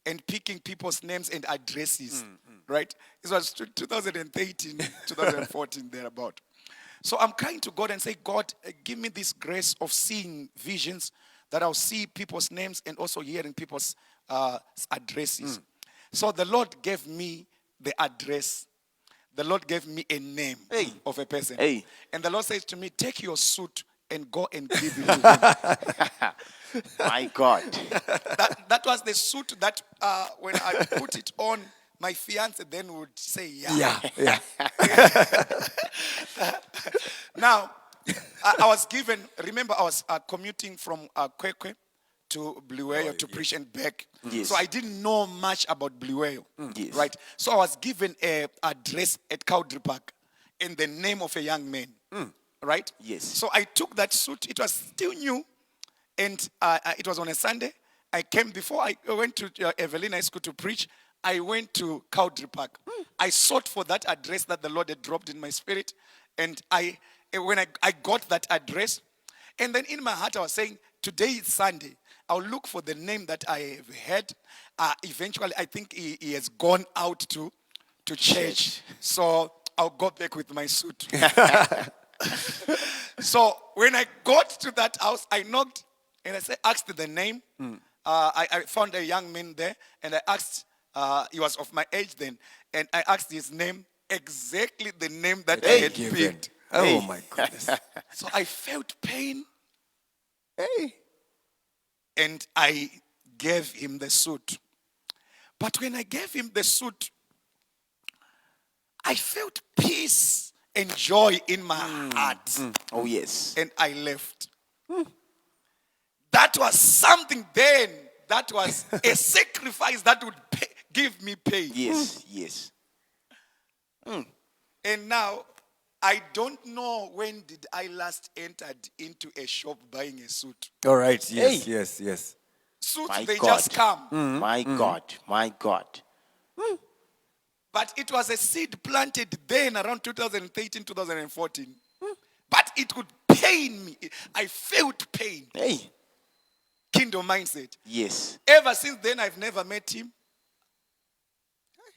and picking people's names and addresses. Right? It was 2013, 2014, thereabout. So I'm crying to God and say, God, give me this grace of seeing visions that I'll see people's names and also hearing people's addresses. So the Lord gave me the address. The Lord gave me a name of a person. Hey. And the Lord says to me, take your suit and go and give it to him. My God. That was the suit that when I put it on, my fiance then would say, yeah. Yeah. Now, I was given, remember I was commuting from Kwekwe to Bluewayo to preach and back. Yes. So I didn't know much about Bluewayo. Yes. Right? So I was given a address at Cowdrey Park in the name of a young man. Right? Yes. So I took that suit. It was still new. And it was on a Sunday. I came before I went to Evelyn High School to preach. I went to Cowdrey Park. I sought for that address that the Lord had dropped in my spirit. And when I got that address, and then in my heart I was saying, today is Sunday. I'll look for the name that I have heard. Eventually, I think he has gone out to church. So I'll go back with my suit. So when I got to that house, I knocked and asked the name. I found a young man there, and I asked, he was of my age then, and I asked his name, exactly the name that I had picked. Oh my goodness. So I felt pain. Hey. And I gave him the suit. But when I gave him the suit, I felt peace and joy in my heart. Oh, yes. And I left. That was something then. That was a sacrifice that would give me pain. Yes, yes. And now, I don't know when did I last entered into a shop buying a suit. All right. Yes, Hey. yes. Suits, My they God. just come. My God. My God. But it was a seed planted then around 2013, 2014. But it would pain me. I felt pain. Hey. Kingdom mindset. Yes. Ever since then, I've never met him.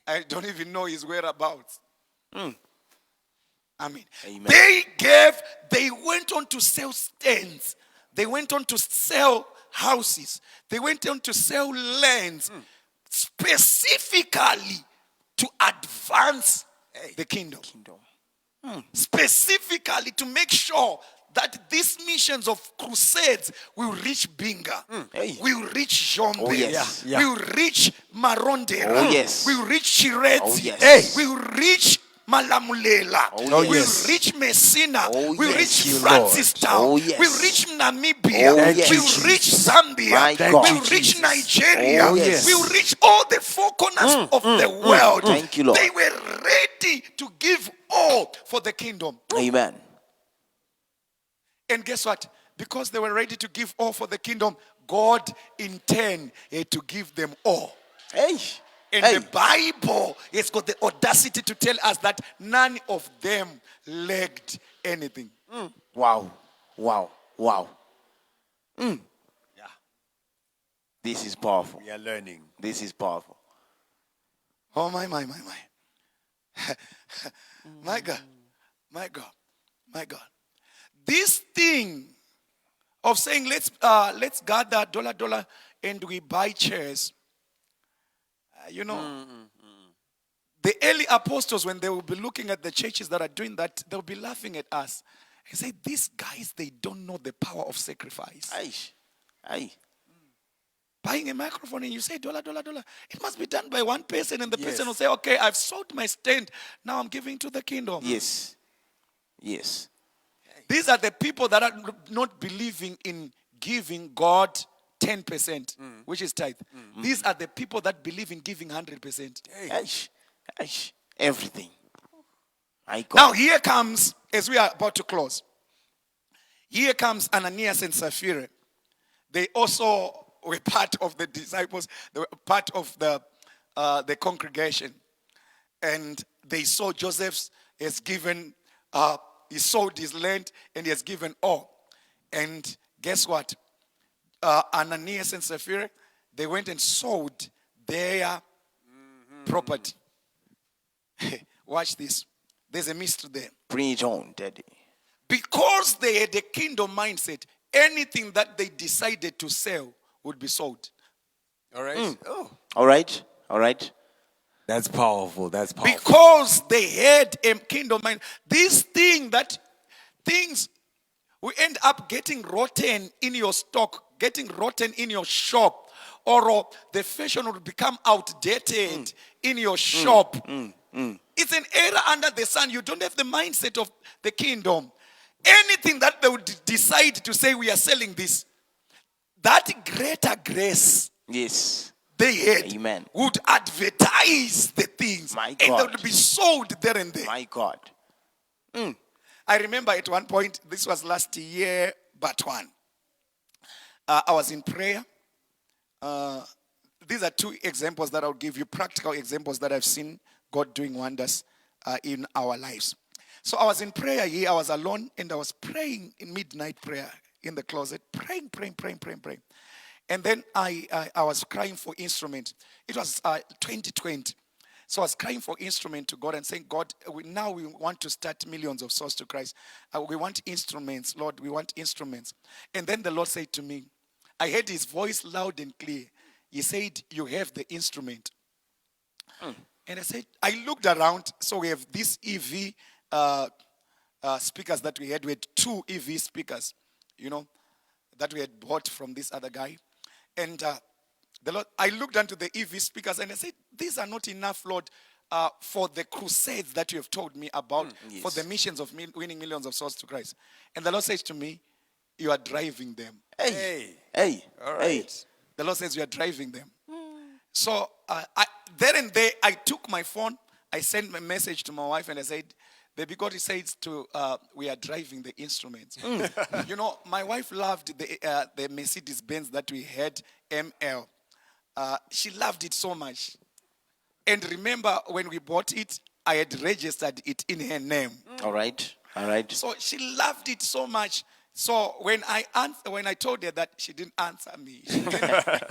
I don't even know his whereabouts. I mean, Amen. they went on to sell stands. They went on to sell houses. They went on to sell lands specifically to advance the kingdom. Specifically to make sure that these missions of crusades will reach Binga, Hey. will reach Jombe, Oh, yes. Yeah. will reach Marondera, Oh, yes. will reach Chirezi, Oh, yes. will reach Malamulela, Oh, will yes. reach Messina, Oh, will yes. reach Thank you, Francistown, Lord. Oh, yes. will reach Namibia, Oh, yes. will reach Zambia, My Thank God. will reach Nigeria, Oh, yes. will reach all the four corners of the world. Thank you, Lord. They were ready to give all for the kingdom. Amen. And guess what? Because they were ready to give all for the kingdom, God intended to give them all. Hey. And Hey. the Bible has got the audacity to tell us that none of them lacked anything. Wow. Wow. Wow. Yeah. This is powerful. We are learning. This is powerful. Oh my. My God. My God. My God. This thing of saying let's gather dollar and we buy chairs. The early apostles, when they will be looking at the churches that are doing that, they'll be laughing at us and say, these guys, they don't know the power of sacrifice. Aish. Aye. Buying a microphone and you say dollar. It must be done by one person, and the Yes. person will say, okay, I've sold my stand. Now I'm giving to the kingdom. Yes. Yes. These are the people that are not believing in giving God 10%, which is tithe. These are the people that believe in giving 100%. Aish. Aish. Everything. My God. Now here comes, as we are about to close, Here comes Ananias and Sapphira. They also were part of the disciples. They were part of the congregation. And they saw Joseph has given, he sold his land and he has given all. And guess what? Ananias and Sapphira, they went and sold their property. Watch this. There's a mystery there. Bring it on, Daddy. Because they had a kingdom mindset, anything that they decided to sell would be sold. All right. Oh, All right. All right. that's powerful. That's powerful. Because they had a kingdom mind. These things will end up getting rotten in your stock, getting rotten in your shop, or the fashion will become outdated in your shop. It's an error under the sun. You don't have the mindset of the kingdom. Anything that they would decide to say, we are selling this, that greater grace Yes. they had Amen. would advertise the things. My And they God. would be sold there and there. My God. I remember at one point, this was last year, but one. I was in prayer. These are two examples that I'll give you, practical examples that I've seen God doing wonders in our lives. So I was in prayer here. I was alone and I was praying in midnight prayer in the closet, praying. And then I was crying for instrument. It was 2020. So I was crying for instrument to God and saying, God, now we want to start millions of souls to Christ. We want instruments, Lord, we want instruments. And then the Lord said to me, I heard his voice loud and clear. He said, you have the instrument. And I said, I looked around. So we have these EV speakers that we had. We had two EV speakers, that we had bought from this other guy. And the Lord, I looked onto the EV speakers and I said, these are not enough, Lord, for the crusades that you have told me about, Yes. for the missions of winning millions of souls to Christ. And the Lord says to me, you are driving them. Hey. Hey. All Hey. right. The Lord says you are driving them. So there and there, I took my phone. I sent a message to my wife and I said, baby, God says we are driving the instruments. My wife loved the Mercedes Benz that we had, ML. She loved it so much. And remember when we bought it, I had registered it in her name. All right. All right. So she loved it so much. So when I told her that, she didn't answer me. She didn't,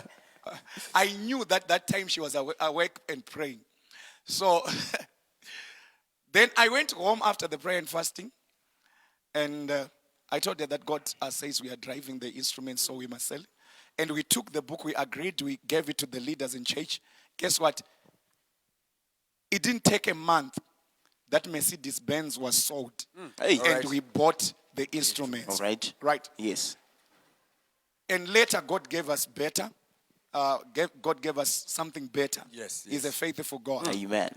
I knew that time she was awake and praying. So then I went home after the prayer and fasting. And I told her that God says we are driving the instruments, so we must sell. And we took the book, we agreed, we gave it to the leaders in church. Guess what? It didn't take a month that Mercedes Benz was sold. Hey. And we bought the instruments. All right. Right. Yes. And later, God gave us better. God gave us something better. Yes, He's a faithful God. Amen.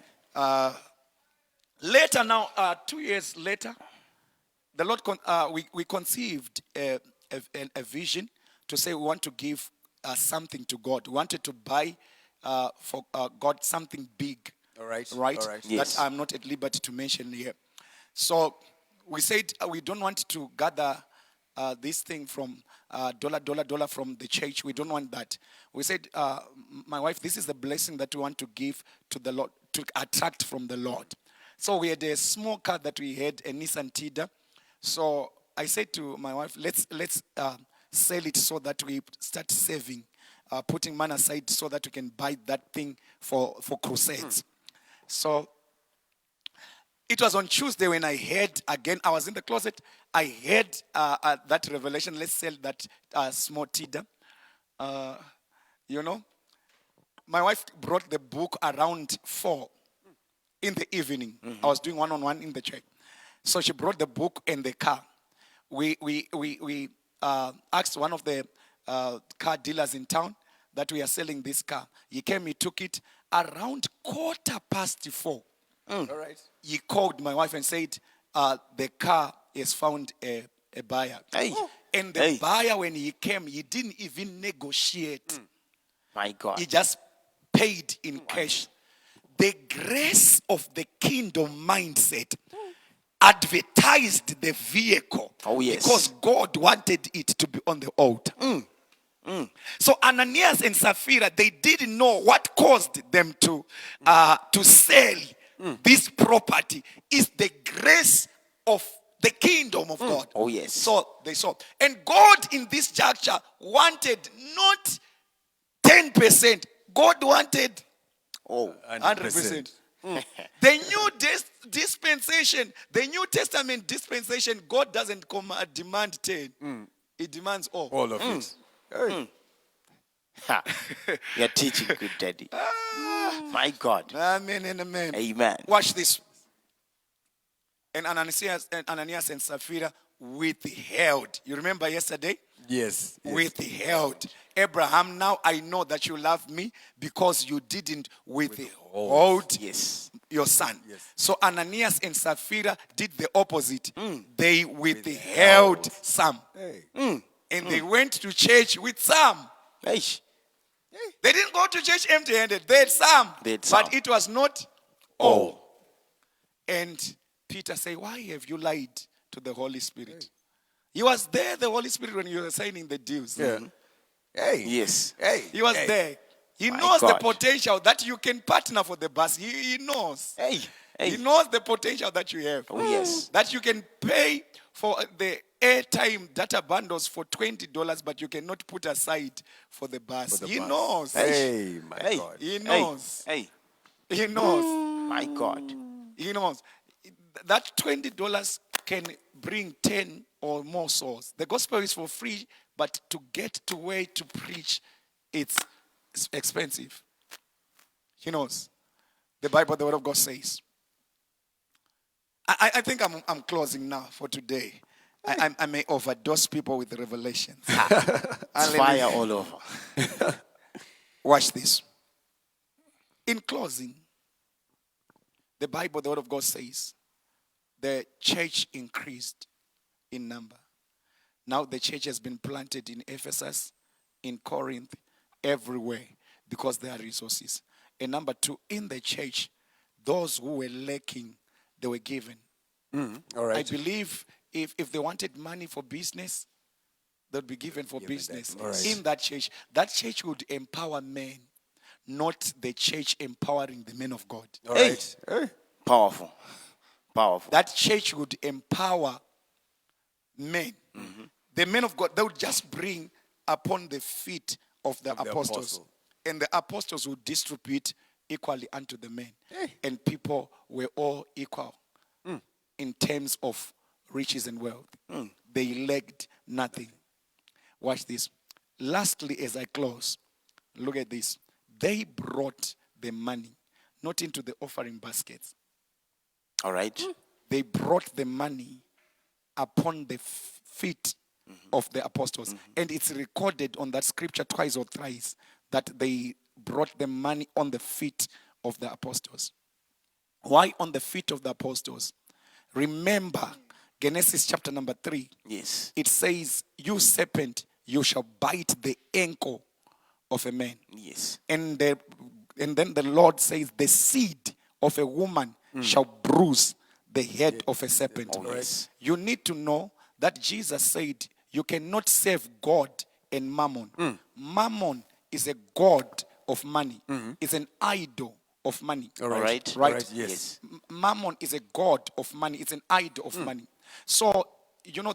Later now, 2 years later, the Lord, we conceived a vision to say we want to give something to God. We wanted to buy for God something big. All right. Right? All right. Yes. That I'm not at liberty to mention here. So we said we don't want to gather this thing from dollar from the church. We don't want that. We said, my wife, this is the blessing that we want to give to the Lord, to attract from the Lord. So we had a small car that we had, a Nissan Tida. So I said to my wife, let's sell it so that we start saving, putting money aside so that we can buy that thing for crusades. So it was on Tuesday when I heard, again, I was in the closet, I heard that revelation, let's sell that small Tida. My wife brought the book around 4 in the evening. I was doing one-on-one in the church. So she brought the book and the car. We asked one of the car dealers in town that we are selling this car. He came, he took it around 4:15. All right. He called my wife and said, the car has found a buyer. Hey. And the Hey. buyer, when he came, he didn't even negotiate. My God. He just paid in cash. The grace of the kingdom mindset advertised the vehicle. Oh, yes. Because God wanted it to be on the altar. So Ananias and Sapphira, they didn't know what caused them to sell this property is the grace of the kingdom of God. Oh, yes. So they saw. And God in this juncture wanted not 10%. God wanted Oh, 100%. The new dispensation, the New Testament dispensation, God doesn't demand 10. He demands all. All of it. Hey. ha. You're teaching good, Daddy. My God. Amen and amen. Amen. Watch this. And Ananias and Sapphira withheld. You remember yesterday? Yes. Withheld. Abraham, now I know that you love me because you didn't withhold Yes. your son. Yes. So Ananias and Sapphira did the opposite. They withheld some. Hey. And they went to church with some. Hey. They didn't go to church empty-handed. They had some. They had some. But it was not all. And Peter said, why have you lied to the Holy Spirit? He was there, the Holy Spirit, when you were signing the deals. Yeah. Hey. Yes. Hey. He was Hey. there. He My knows the God. potential that you can partner for the bus. He knows. Hey. He Hey. knows the potential that you have. Oh, yes. That you can pay for the airtime data bundles for $20, but you cannot put aside for the bus. For the He bus. knows. Hey, my Hey. God. He knows. Hey. He knows. My God. He knows. That $20 can bring 10 or more souls. The gospel is for free, but to get to where to preach, it's expensive. He knows. The Bible, the Word of God says. I think I'm closing now for today. I may overdose people with revelations. It's fire all over. Watch this. In closing, the Bible, the Word of God says, the church increased in number. Now the church has been planted in Ephesus, in Corinth, everywhere, because there are resources. And number two, in the church, those who were lacking, they were given. All right. I believe if they wanted money for business, they'd be given for business. All right. In that church would empower men, not the church empowering the men of God. All Hey. right. Hey. Powerful. Powerful. That church would empower men. The men of God, they would just bring upon the feet of the apostles. apostle. And the apostles would distribute equally unto the men. And people were all equal in terms of riches and wealth. They lacked nothing. Watch this. Lastly, as I close, look at this. They brought the money, not into the offering baskets. All right. They brought the money upon the feet of the apostles. And it's recorded on that scripture twice or thrice that they brought the money on the feet of the apostles. Why on the feet of the apostles? Remember, Genesis chapter number 3. Yes. It says, you serpent, you shall bite the ankle of a man. Yes. And then the Lord says, the seed of a woman shall bruise the head of a serpent. Oh, yes. You need to know that Jesus said, you cannot serve God and mammon. Mammon is a god of money. It's an idol of money. All right. Right? All right, yes. Mammon is a god of money. It's an idol of money. So,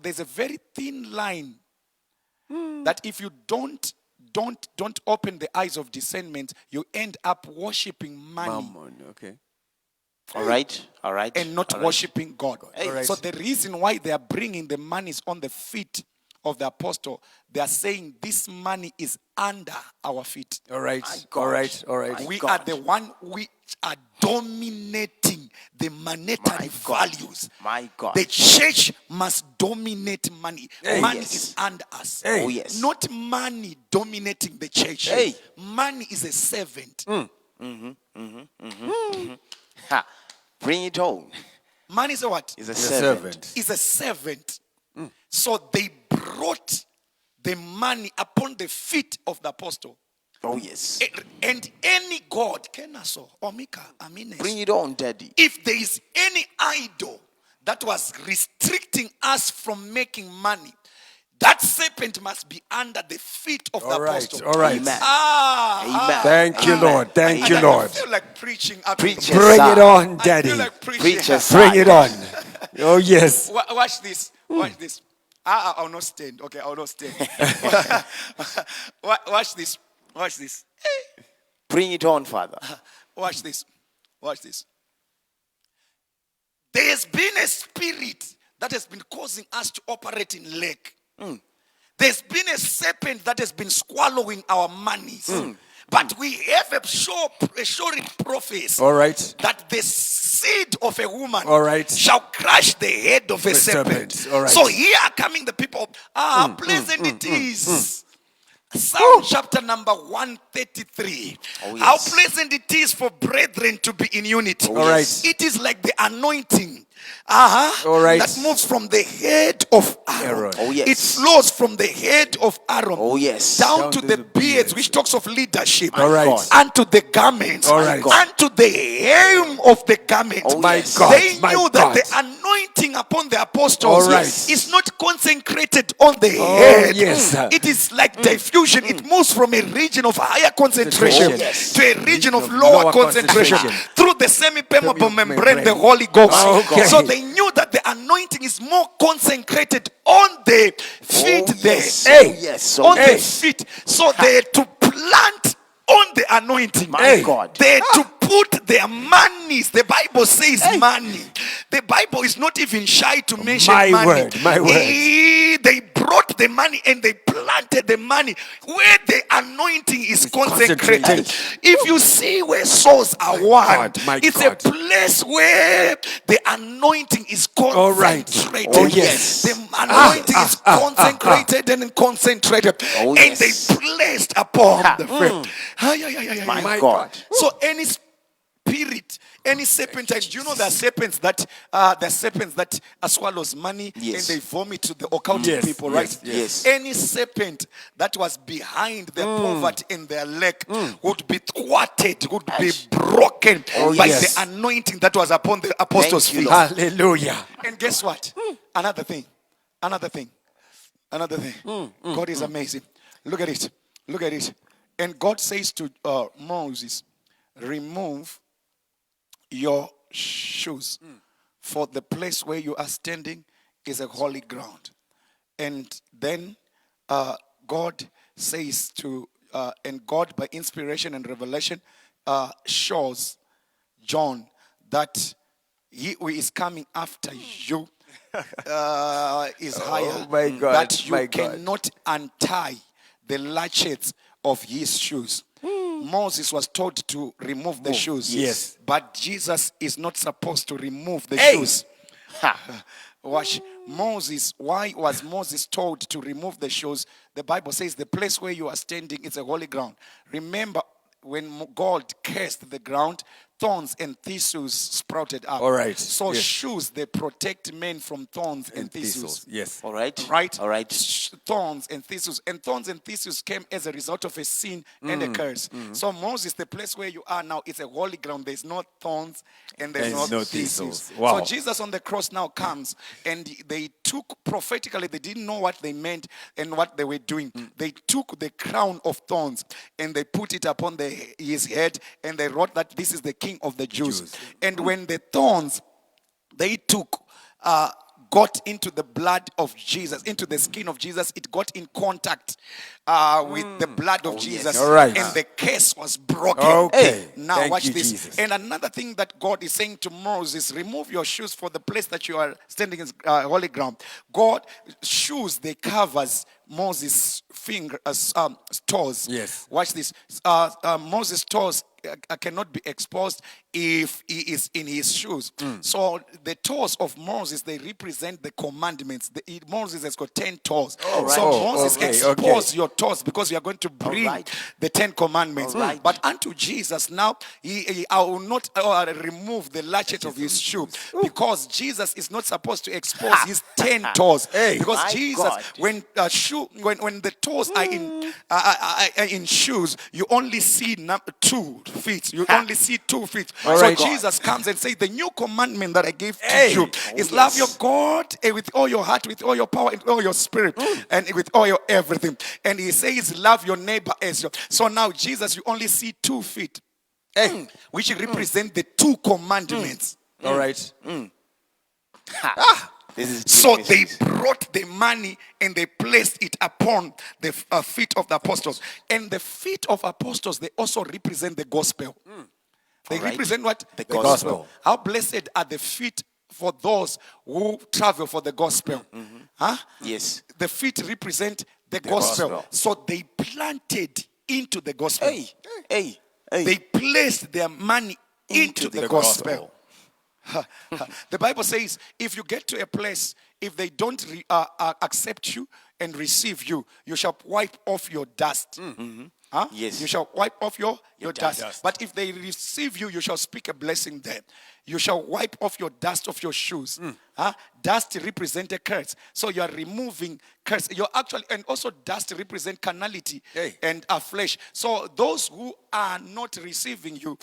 there's a very thin line that if you don't open the eyes of discernment, you end up worshiping money. Mammon. Okay. All right. All right. And not All right. worshiping God. Hey. Alright. So the reason why they are bringing the monies on the feet of the apostle, they are saying this money is under our feet. All right. My God. All right. All right. My We God. are the one which are dominating the monetary My God. values. My God. The church must dominate money. Hey. Money Yes. is under us. Hey. Oh, yes. Not money dominating the church. Hey. Money is a servant. Ha. Bring it home. Money is a what? Is a The servant. Is a servant. So they brought the money upon the feet of the apostle. Oh, yes. And any god, Kenaso, Omika, Amines, Bring it on, Daddy. if there is any idol that was restricting us from making money, that serpent must be under the feet of the All right. apostle. All right. Amen. Ah, Thank you, Lord. Thank you, I Lord. feel like preaching. Preach, Bring son. it on, I Daddy. feel like preaching. Preach, Bring son. it on. Oh, yes. Watch this. Watch this. I'll not stand. Okay, I'll not stand. Watch this. Watch this. Bring it on, Father. Watch this. Watch this. There has been a spirit that has been causing us to operate in lack. There's been a serpent that has been swallowing our monies. But we have a sure prophecy All right. that the seed of a woman All right. shall crush the head of a serpent. All right. So here are coming the people. How pleasant it is. Psalm chapter number 133. Oh, How yes. pleasant it is for brethren to be in unity. All right. It is like the anointing. All right. That moves from the head of Aaron. Oh, yes. It flows from the head of Aaron. Oh, yes. Down to the beards, which talks of leadership. All right. God. Unto the garments. All right. Unto the hem of the garment. Oh, My yes. God. They my knew God. that the anointing upon the apostles All right. is not concentrated on the Oh, head. yes. It is like diffusion. It moves from a region of higher concentration Oh, yes. to a region of of lower lower concentration concentration. through the semi-permeable Membrane. membrane, the Holy Ghost. Oh, okay. So they knew that the anointing is more concentrated on the feet Oh, there. yes. Hey. Oh, yes. On Oh, the yes. feet. So they had to plant on the anointing. My God. They had to put their monies. The Bible says money. The Bible is not even shy to mention My money. word, my word. They brought the money and they planted the money where the anointing is concentrated. concentrated. If you see where souls are won, God, my it's God. a place where the anointing is All right. concentrated. Oh, yes. The anointing is consecrated and concentrated. Oh, and yes. they placed upon the feet. My My God. So any spirit, any serpent, and you know there are serpents that swallows money Yes. and they vomit to the occultic Yes, people, right? yes, yes. Any serpent that was behind their poverty and their lack would be thwarted, would be broken by yes. the anointing that was upon the apostles' Thank you, feet. Lord. Hallelujah. And guess what? Another thing. God is amazing. Look at it. Look at it. And God says to Moses, remove your shoes, for the place where you are standing is a holy ground. And then God says to, and God by inspiration and revelation shows John that he who is coming after you is higher. my God, That you my God. cannot untie the latchets of his shoes. Moses was told to remove the shoes. Yes. But Jesus is not supposed to remove the Hey. shoes. Watch. Moses, why was Moses told to remove the shoes? The Bible says the place where you are standing is a holy ground. Remember when God cursed the ground, thorns and thistles sprouted up. All right. So Yes. shoes, they protect men from thorns and thistles. Yes. All right. Right? All right. Thorns and thistles. And thorns and thistles came as a result of a sin and a curse. So Moses, the place where you are now, is a holy ground. There's no thorns and there's There's no no thistles. thistles. Wow. So Jesus on the cross now comes, and they took prophetically, they didn't know what they meant and what they were doing. They took the crown of thorns and they put it upon his head, and they wrote that this is the King of the Jews. And when the thorns they took got into the blood of Jesus, into the skin of Jesus, it got in contact with the blood of Jesus. yes. All right. And the curse was broken. Okay. Now Thank watch you, this. Jesus. And another thing that God is saying to Moses, remove your shoes, for the place that you are standing is holy ground. God, shoes, they covers Moses' toes. Yes. Watch this. Moses' toes cannot be exposed if he is in his shoes. So the toes of Moses, they represent the commandments. Moses has got 10 toes. right. So Moses okay, expose your toes because you are going to bring right. the 10 commandments. right. But unto Jesus now, I will not remove the latchet of his shoe, because Jesus is not supposed to expose his 10 toes. Hey. Because My Jesus, God. when shoes when the toes are in shoes, you only see 2 feet. You only see 2 feet. All So right. Jesus comes and says, the new commandment that I gave to Hey. you is love your God with all your heart, with all your power, with all your spirit, and with all your everything. And he says, love your neighbor as your. So now Jesus, you only see 2 feet, which represent the 2 commandments. All right. This is So deep they message. brought the money and they placed it upon the feet of the apostles. And the feet of apostles, they also represent the gospel. They All right. represent what? The gospel. How blessed are the feet for those who travel for the gospel. Huh? Yes. The feet represent the gospel. gospel. So they planted into the gospel. Hey. They placed their money into the gospel. The Bible says, if you get to a place, if they don't accept you and receive you, you shall wipe off your dust. Huh? Yes. You shall wipe off your dust. dust. But if they receive you, you shall speak a blessing there. You shall wipe off your dust of your shoes. Huh? Dust represents a curse. So you are removing curse. You're actually, and also dust represents carnality and flesh. So those who are not receiving you,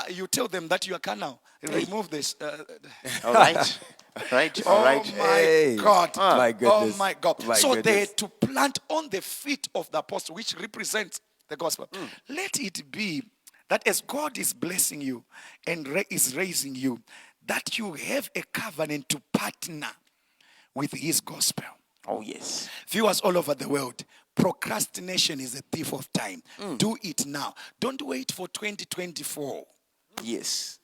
you tell them that you are carnal. Remove this. All right. All right. All right. Oh my Hey. God. My goodness. Oh my God. My So they goodness. had to plant on the feet of the apostle, which represents the gospel. Let it be that as God is blessing you and is raising you, that you have a covenant to partner with his gospel. Oh, yes. Viewers all over the world, procrastination is a thief of time. Do it now. Don't wait for 2024. Yes.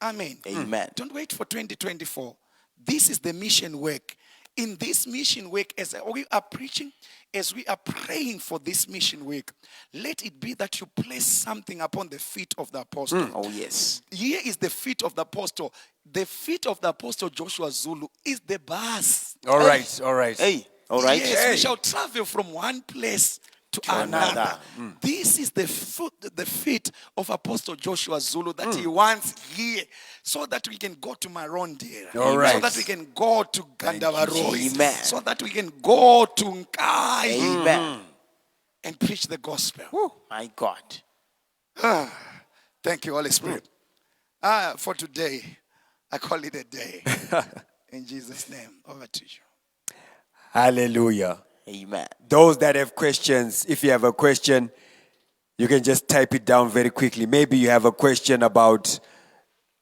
Amen. Amen. Don't wait for 2024. This is the mission work. In this mission work, as we are preaching, as we are praying for this mission work, let it be that you place something upon the feet of the apostle. Oh, yes. Here is the feet of the apostle. The feet of the apostle Joshua Zulu is the bus. All right. All right. Hey. All right. Yes, we shall travel from one place to another. This is the feet of Apostle Joshua Zulu that he wants here, so that we can go to Maronde, All right. so that we can go to Gandavaroi, Amen. so that we can go to Nkai Amen. and preach the gospel. My God. Thank you, Holy Spirit. For today, I call it a day. In Jesus' name, over to you. Hallelujah. Amen. Those that have questions, if you have a question, you can just type it down very quickly. Maybe you have a question about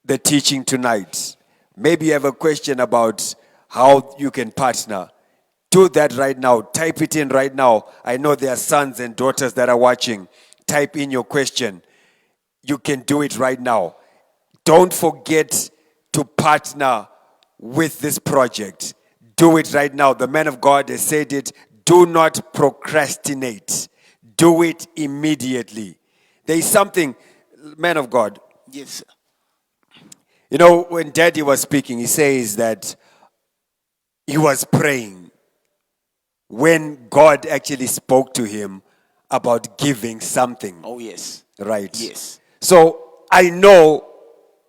the teaching tonight. Maybe you have a question about how you can partner. Do that right now. Type it in right now. I know there are sons and daughters that are watching. Type in your question. You can do it right now. Don't forget to partner with this project. Do it right now. The man of God has said it. Do not procrastinate. Do it immediately. There is something, man of God. Yes, sir. You know, when Daddy was speaking, he says that he was praying when God actually spoke to him about giving something. Oh, yes. Right? Yes. So I know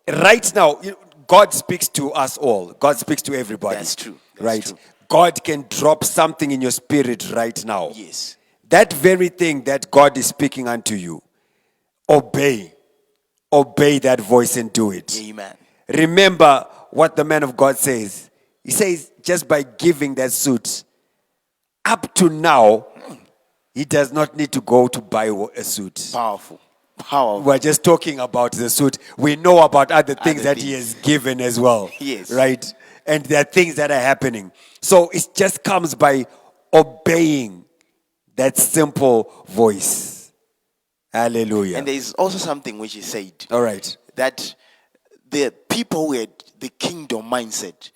right now, God speaks to us all. God speaks to everybody. That's true. That's right? true. God can drop something in your spirit right now. Yes. That very thing that God is speaking unto you, obey. Obey that voice and do it. Amen. Remember what the man of God says. He says, just by giving that suit, up to now, he does not need to go to buy a suit. Powerful. Powerful. We're just talking about the suit. We know about other things Other that he things. has given as well. Yes. Right? And there are things that are happening. So it just comes by obeying that simple voice. Hallelujah. And there is also something which he said. All right. That the people who had the kingdom mindset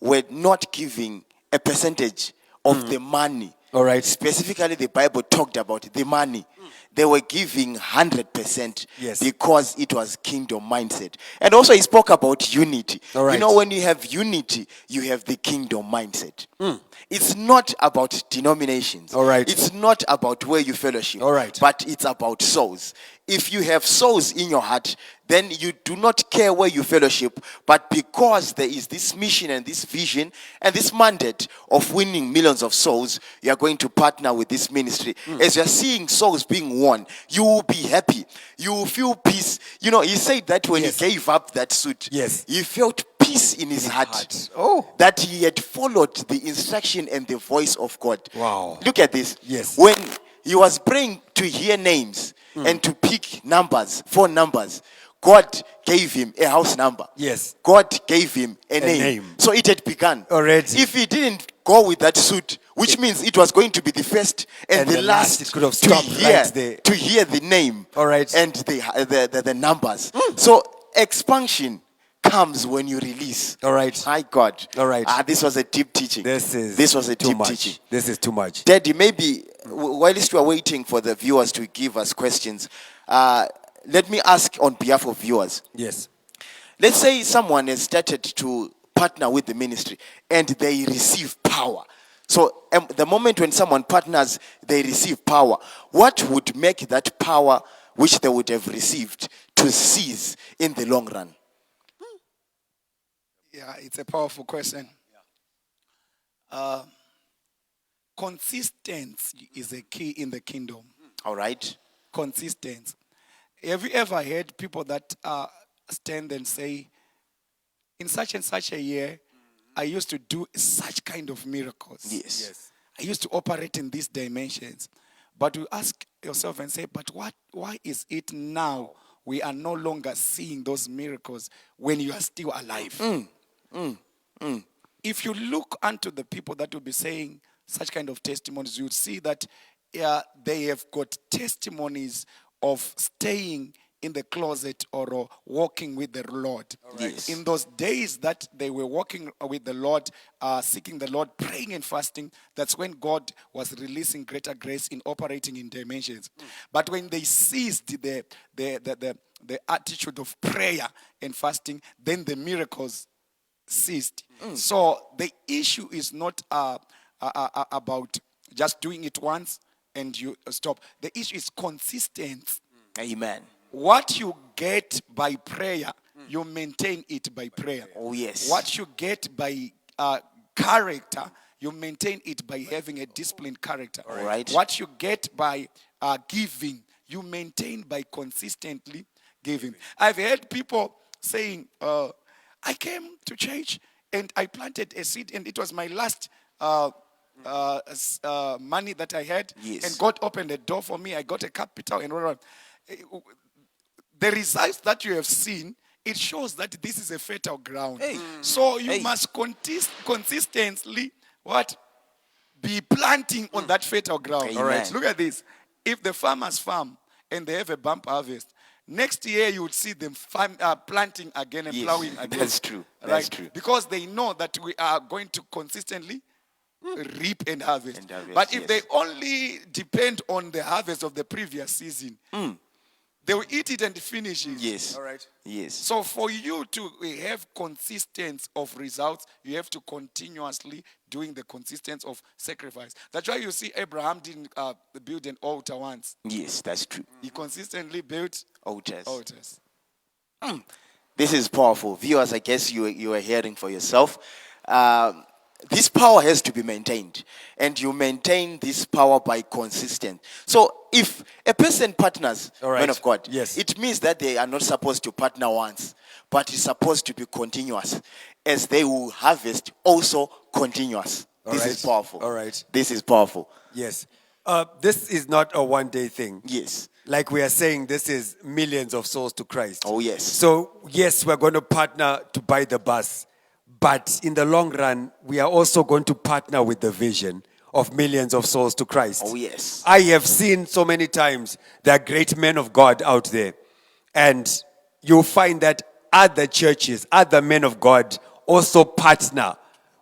were not giving a percentage of the money. All right. Specifically, the Bible talked about the money. They were giving 100% Yes. because it was kingdom mindset. And also he spoke about unity. All right. You know, when you have unity, you have the kingdom mindset. It's not about denominations. All right. It's not about where you fellowship. All right. But it's about souls. If you have souls in your heart, then you do not care where you fellowship, but because there is this mission and this vision and this mandate of winning millions of souls, you are going to partner with this ministry. As you are seeing souls being won, you will be happy. You will feel peace. You know, he said that when Yes. he gave up that suit, Yes. he felt peace in his heart. Oh. That he had followed the instruction and the voice of God. Wow. Look at this. Yes. When he was praying to hear names and to pick numbers, phone numbers, God gave him a house number. Yes. God gave him a name. name. So it had begun. Already. If he didn't go with that suit, which means it was going to be the first and the last, it could have to stopped hear, right there. to hear the name All right. and the numbers. So expansion comes when you release. All right. My God. All right. This was a deep teaching. This was a too deep much. teaching. This is too much. Daddy, maybe whilst we are waiting for the viewers to give us questions, let me ask on behalf of viewers. Yes. Let's say someone has started to partner with the ministry and they receive power. So the moment when someone partners, they receive power. What would make that power which they would have received to cease in the long run? Yeah, it's a powerful question. Consistency is a key in the kingdom. All right. Consistency. Have you ever heard people that stand and say, in such and such a year, I used to do such kind of miracles. Yes. I used to operate in these dimensions. But you ask yourself and say, but why is it now we are no longer seeing those miracles when you are still alive? If you look unto the people that will be saying such kind of testimonies, you'll see that they have got testimonies of staying in the closet or walking with the Lord. Yes. In those days that they were walking with the Lord, seeking the Lord, praying and fasting, that's when God was releasing greater grace in operating in dimensions. But when they ceased the attitude of prayer and fasting, then the miracles ceased. So the issue is not about just doing it once and you stop. The issue is consistent. Amen. What you get by prayer, you maintain it by prayer. Oh, yes. What you get by character, you maintain it by having a disciplined character. All right. What you get by giving, you maintain by consistently giving. I've heard people saying, I came to church and I planted a seed and it was my last money that I had. Yes. And God opened a door for me. I got a capital and whatever. The results that you have seen, it shows that this is a fertile ground. So you must consistently be planting on that fertile ground. Amen. All right. Look at this. If the farmers farm and they have a bump harvest, next year you would see them planting again and Yes, plowing again. that's true. Right? That's true. Because they know that we are going to consistently reap and harvest. But if yes. they only depend on the harvest of the previous season, they will eat it and finish it. Yes. All right. Yes. So for you to have consistency of results, you have to continuously doing the consistency of sacrifice. That's why you see Abraham didn't build an altar once. Yes, that's true. He consistently built altars. This is powerful. Viewers, I guess you are hearing for yourself. This power has to be maintained. And you maintain this power by consistent. So if a person partners, All right. man of God, Yes. it means that they are not supposed to partner once, but it's supposed to be continuous. As they will harvest, also continuous. This right. is powerful. All right. This is powerful. Yes. This is not a one-day thing. Yes. Like we are saying, this is millions of souls to Christ. Oh, yes. So, yes, we're going to partner to buy the bus. But in the long run, we are also going to partner with the vision of millions of souls to Christ. Oh, yes. I have seen so many times there are great men of God out there. And you'll find that other churches, other men of God also partner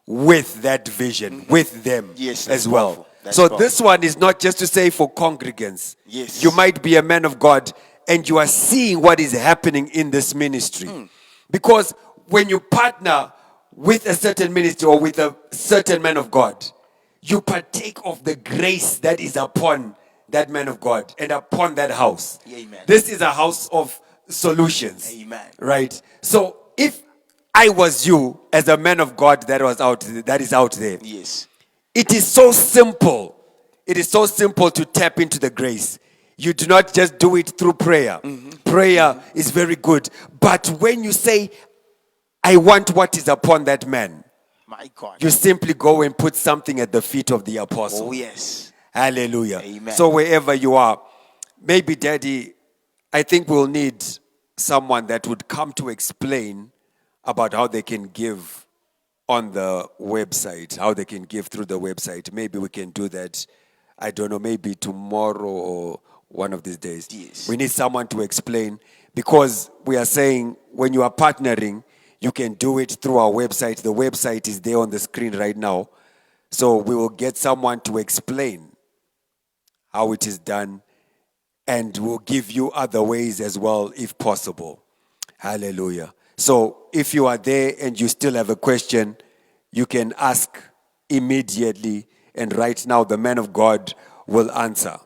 with that vision, with them Yes, that's as well. powerful. That's So powerful. this one is not just to say for congregants. Yes. You might be a man of God and you are seeing what is happening in this ministry. Because when you partner with a certain ministry or with a certain man of God, you partake of the grace that is upon that man of God and upon that house. Amen. This is a house of solutions. Amen. Right? So if I was you as a man of God that is out there, Yes. it is so simple. It is so simple to tap into the grace. You do not just do it through prayer. Prayer is very good. But when you say, I want what is upon that man, My God. you simply go and put something at the feet of the apostle. Oh, yes. Hallelujah. Amen. So wherever you are, maybe, Daddy, I think we'll need someone that would come to explain about how they can give on the website, how they can give through the website. Maybe we can do that, I don't know, maybe tomorrow or one of these days. Yes. We need someone to explain, because we are saying when you are partnering, you can do it through our website. The website is there on the screen right now. So we will get someone to explain how it is done, and we'll give you other ways as well if possible. Hallelujah. So if you are there and you still have a question, you can ask immediately, and right now the man of God will answer.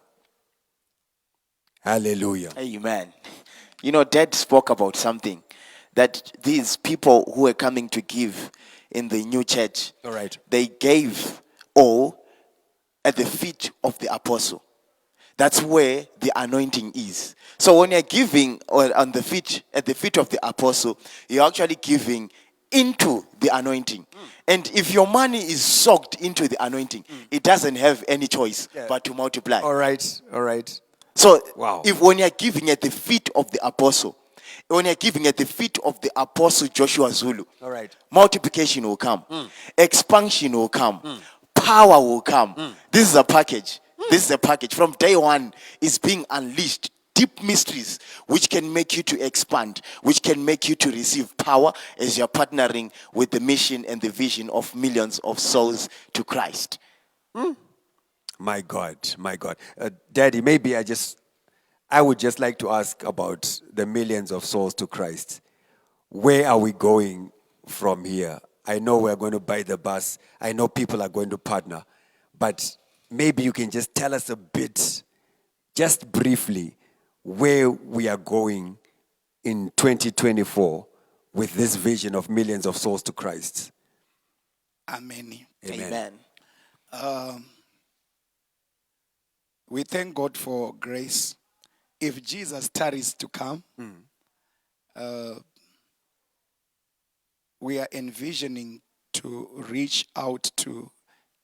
Hallelujah. Amen. You know, Dad spoke about something, that these people who were coming to give in the new church, All right. they gave all at the feet of the apostle. That's where the anointing is. So when you're giving on the feet, at the feet of the apostle, you're actually giving into the anointing. And if your money is soaked into the anointing, it doesn't have any choice but to multiply. All right. All right. So Wow. if when you're giving at the feet of the apostle, when you're giving at the feet of the apostle Joshua Zulu, All right. multiplication will come, expansion will come, power will come. This is a package. This is a package. From day one, is being unleashed. Deep mysteries which can make you to expand, which can make you to receive power as you're partnering with the mission and the vision of millions of souls to Christ. My God, my God. Daddy, maybe I would just like to ask about the millions of souls to Christ. Where are we going from here? I know we're going to buy the bus. I know people are going to partner. But maybe you can just tell us a bit, just briefly, where we are going in 2024 with this vision of millions of souls to Christ. Amen. Amen. Amen. We thank God for grace. If Jesus tarries to come, we are envisioning to reach out to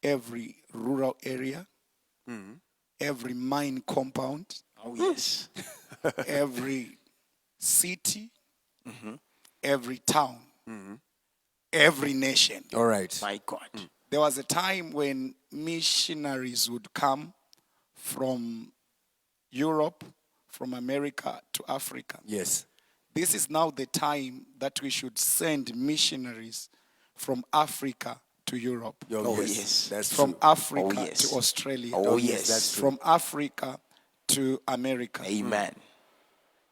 every rural area, every mine compound, Oh, yes. every city, every town, every nation. All right. My God. There was a time when missionaries would come from Europe, from America to Africa. Yes. This is now the time that we should send missionaries from Africa to Europe, Oh, yes. That's from true. Africa Oh, yes. to Australia, Oh, yes. That's true. from Africa to America. Amen.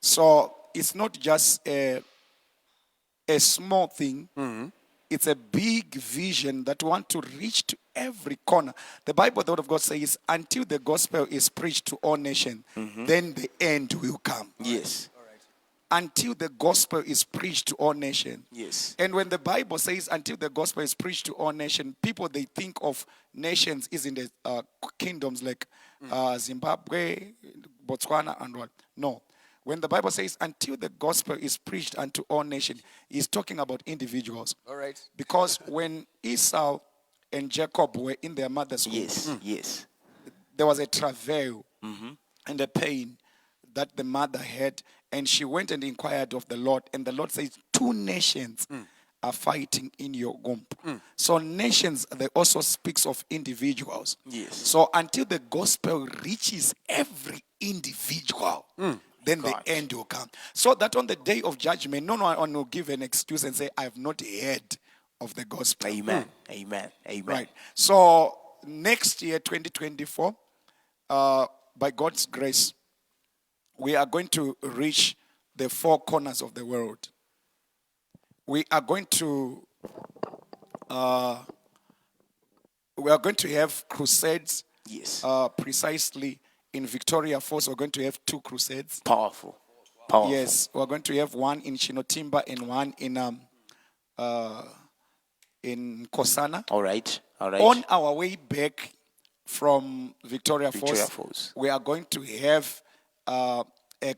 So it's not just a small thing. It's a big vision that we want to reach to every corner. The Bible, the Word of God says, until the gospel is preached to all nations, then the end will come. Yes. Until the gospel is preached to all nations. Yes. And when the Bible says until the gospel is preached to all nations, people, they think of nations is in the kingdoms like Zimbabwe, Botswana, and what. No. When the Bible says until the gospel is preached unto all nations, it's talking about individuals. All right. Because when Esau and Jacob were in their mother's womb, Yes. Yes. there was a travail and a pain that the mother had, and she went and inquired of the Lord, and the Lord says, 2 nations are fighting in your womb. So nations, they also speaks of individuals. Yes. So until the gospel reaches every individual, then the God. end will come. So that on the day of judgment, no one will give an excuse and say, I have not heard of the gospel. Amen. Amen. Amen. Right. So next year, 2024, by God's grace, we are going to reach the 4 corners of the world. We are going to have crusades. Yes. Precisely in Victoria Falls, we're going to have 2 crusades. Powerful. Powerful. Yes, we're going to have one in Shinotimba and one in Kosana. All right. All right. On our way back from Victoria Victoria Falls, Falls. we are going to have a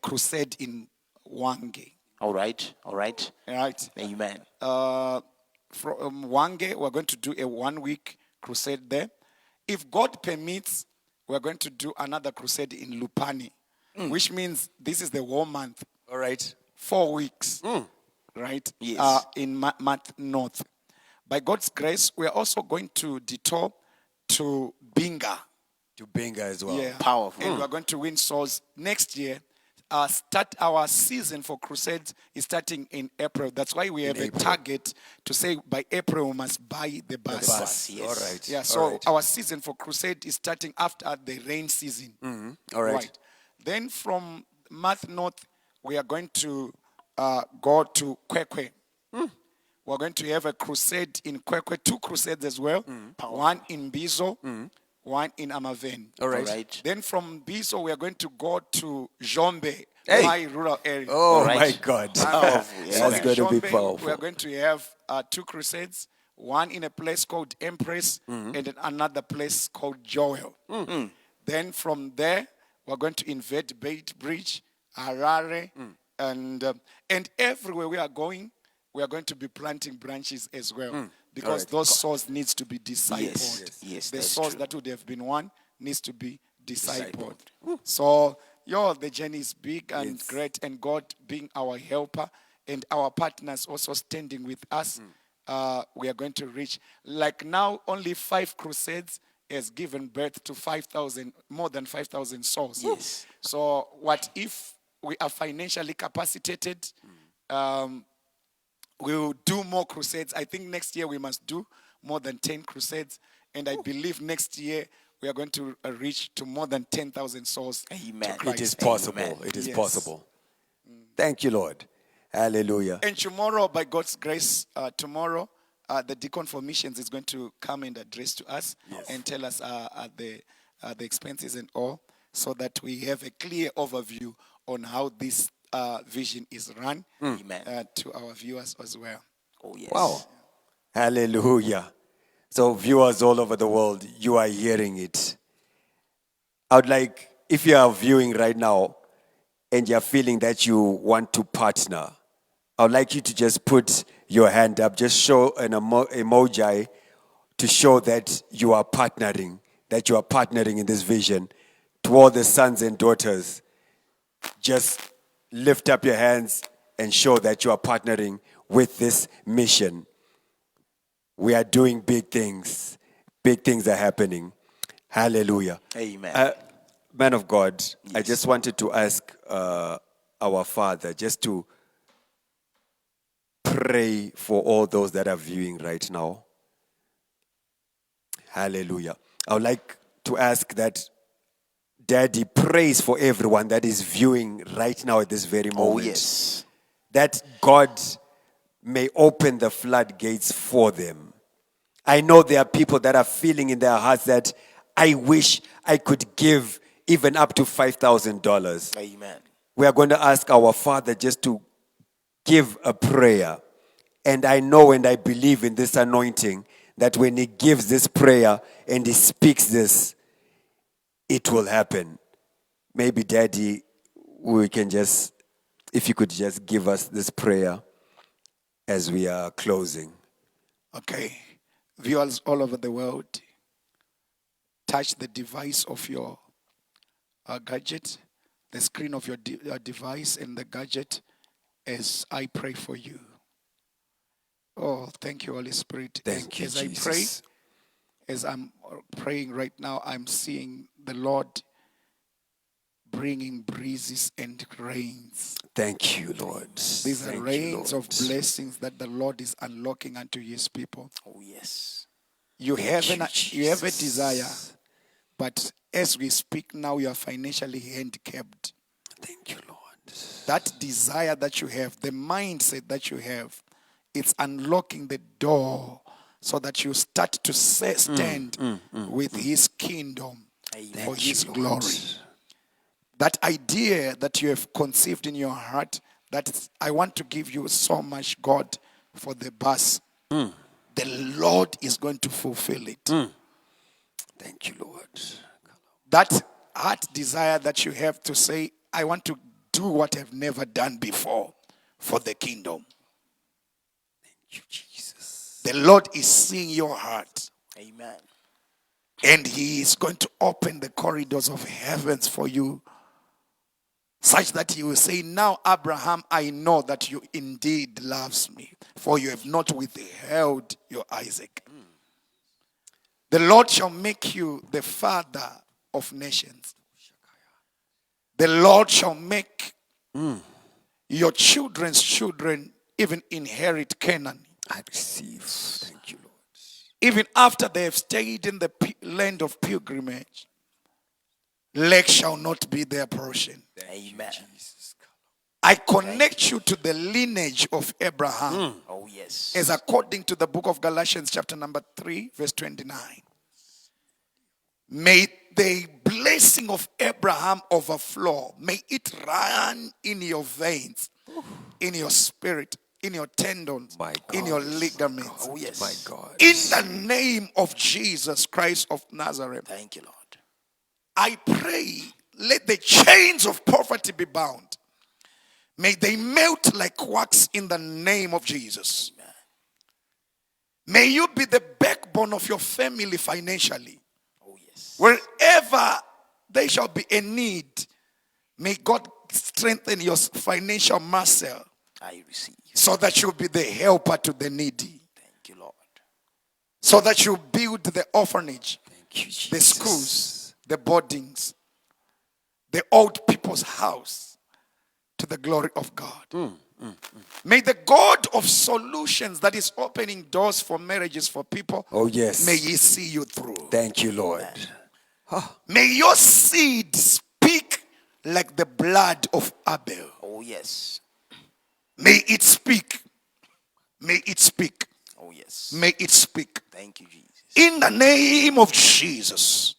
crusade in Wange. All right. All right. Right. Amen. From Wange, we're going to do a 1 week crusade there. If God permits, we're going to do another crusade in Lupani, which means this is the whole month. All right. 4 weeks, right? Yes. In Math North. By God's grace, we are also going to detour to Binga. To Benga as well. Yeah. Powerful. And we're going to win souls next year. Start our season for crusades is starting in April. That's why we have a target to say by April we must buy the bus. bus, yes. All right. Yeah, All so right. our season for crusade is starting after the rain season. All right. Then from Math North, we are going to go to Kwekwe. We're going to have a crusade in Kwekwe, 2 crusades as well. One in Bizo, one in Amaven. All right. All right. Then from Bizo, we are going to go to Jombe, Hey. my rural area. Oh, All right. my God. Powerful. Yes. That's going to be Jombe, powerful. we are going to have 2 crusades, one in a place called Empress and in another place called Joel. Then from there, we're going to invade Bait Bridge, Harare, and everywhere we are going to be planting branches as well. Because those souls needs to be discipled. Yes, The that's souls true. that would have been won needs to be discipled. So, the journey is big and great, and God being our helper and our partners also standing with us, we are going to reach. Like now, only 5 crusades has given birth to 5,000, more than 5,000 souls. Yes. So, what if we are financially capacitated? We will do more crusades. I think next year we must do more than 10 crusades. And I believe next year we are going to reach to more than 10,000 souls. Amen. to It is Christ. possible. Amen. It is Yes. possible. Thank you, Lord. Hallelujah. And tomorrow, by God's grace, the Deacon for Missions is going to come and address to us and tell us the expenses and all, so that we have a clear overview on how this vision is run Amen. to our viewers as well. Oh, yes. Wow. Hallelujah. So, viewers all over the world, you are hearing it. I would like, if you are viewing right now and you're feeling that you want to partner, I would like you to just put your hand up, just show an emoji to show that you are partnering in this vision. To all the sons and daughters, just lift up your hands and show that you are partnering with this mission. We are doing big things. Big things are happening. Hallelujah. Amen. Man of God, I just wanted to ask our Father just to pray for all those that are viewing right now. Hallelujah. I would like to ask that Daddy prays for everyone that is viewing right now at this very moment. Oh, yes. That God may open the floodgates for them. I know there are people that are feeling in their hearts that I wish I could give even up to $5,000. Amen. We are going to ask our Father just to give a prayer. And I know and I believe in this anointing that when He gives this prayer and He speaks this, it will happen. Maybe, Daddy, we can just, if you could just give us this prayer as we are closing. Okay. Viewers all over the world, touch the device of your gadget, the screen of your device and the gadget as I pray for you. Oh, thank you, Holy Spirit. Thank you, as Jesus. I pray, as I'm praying right now, I'm seeing the Lord bringing breezes and rains. Thank you, Lord. These are Thank you, rains Lord. of blessings that the Lord is unlocking unto His people. Oh, yes. You have you, you have a Jesus. desire, but as we speak now, you are financially handicapped. Thank you, Lord. That desire that you have, the mindset that you have, it's unlocking the door so that you start to stand with His kingdom for His glory. That idea that you have conceived in your heart, that I want to give you so much, God, for the bus. The Lord is going to fulfill it. Thank you, Lord. That heart desire that you have to say, I want to do what I've never done before for the kingdom. Thank you, Jesus. The Lord is seeing your heart. Amen. And he is going to open the corridors of heavens for you, such that he will say, now, Abraham, I know that you indeed loves me, for you have not withheld your Isaac. The Lord shall make you the father of nations. The Lord shall make your children's children even inherit Canaan. I receive. Thank you, Lord. Even after they have stayed in the land of pilgrimage, lack shall not be their portion. Amen. I connect you to the lineage of Abraham. Oh, yes. As according to the book of Galatians chapter number 3 verse 29. May the blessing of Abraham overflow. May it run in your veins, in your spirit, in your tendons, My God. in your ligaments. Oh, yes. My God. In the name of Jesus Christ of Nazareth, Thank you, Lord. I pray, let the chains of poverty be bound. May they melt like wax in the name of Jesus. May you be the backbone of your family financially. Oh, yes. Wherever there shall be a need, may God strengthen your financial muscle I receive. so that you'll be the helper to the needy. Thank you, Lord. So that you build the orphanage, Thank you, Jesus. the schools, the boardings, the old people's house, to the glory of God. May the God of solutions that is opening doors for marriages for people, Oh, yes. may he see you through. Thank you, Lord. May your seed speak like the blood of Abel. Oh, yes. May it speak. May it speak. Oh, yes. May it speak. Thank you, Jesus. In the name of Jesus.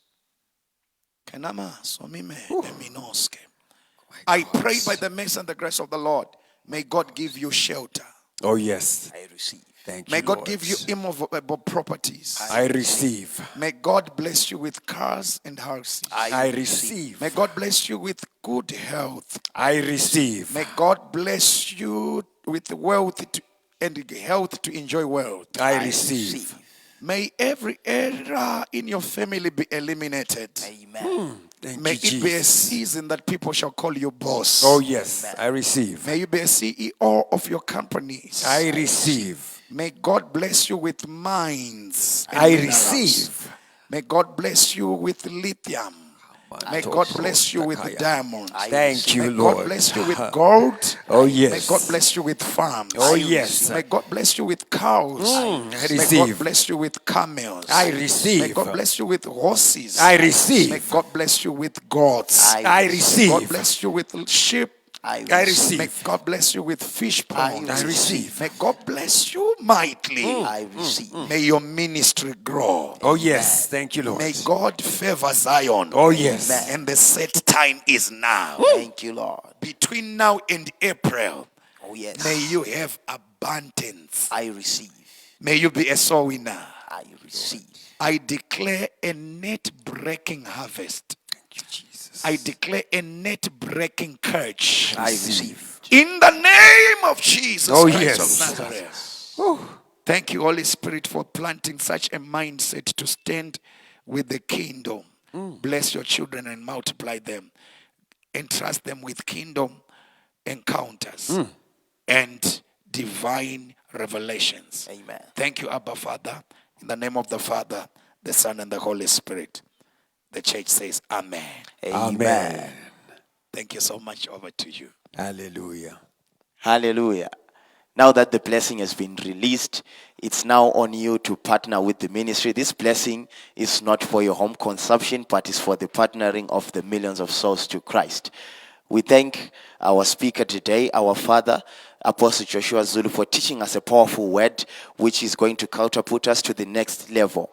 I pray by the mercy and the grace of the Lord, may God give you shelter. Oh, yes. I receive. Thank May you, God Lord. give you immovable properties. I receive. May God bless you with cars and houses. I receive. May God bless you with good health. I receive. May God bless you with wealth and health to enjoy wealth. I receive. May every error in your family be eliminated. Amen. Thank May you, it be a Jesus. season that people shall call you boss. Oh, yes. I receive. May you be a CEO of your companies. I receive. May God bless you with mines. and I minerals. receive. May God bless you with lithium. May God bless you with diamonds. Thank you, May Lord. God bless you with gold. Oh, May yes. God bless you with farms. Oh, yes. May God bless you with cows. I May receive. God bless you with camels. I May receive. God bless you with horses. I May receive. God bless you with goats. I God receive. bless you with sheep. I May receive. God bless you with fish ponds. I receive. May God bless you mightily. I receive. May your ministry grow. Oh, yes. Thank you, Lord. May God favor Zion. Oh, yes. And the set time is now. Thank you, Lord. Between now and April, Oh, yes. may you have abundance. I receive. May you be a soul winner. I receive. I declare a net breaking harvest. Thank you, Jesus. I declare a net breaking catch. I receive. In the name of Jesus Oh, Christ yes. of Nazareth. Thank you, Holy Spirit, for planting such a mindset to stand with the kingdom. Bless your children and multiply them. Entrust them with kingdom encounters and divine revelations. Amen. Thank you, Abba Father. In the name of the Father, the Son, and the Holy Spirit. The church says, Amen. Amen. Thank you so much. Over to you. Hallelujah. Hallelujah. Now that the blessing has been released, it's now on you to partner with the ministry. This blessing is not for your home consumption, but is for the partnering of the millions of souls to Christ. We thank our speaker today, our father, Apostle Joshua Zulu, for teaching us a powerful word, which is going to catapult us to the next level.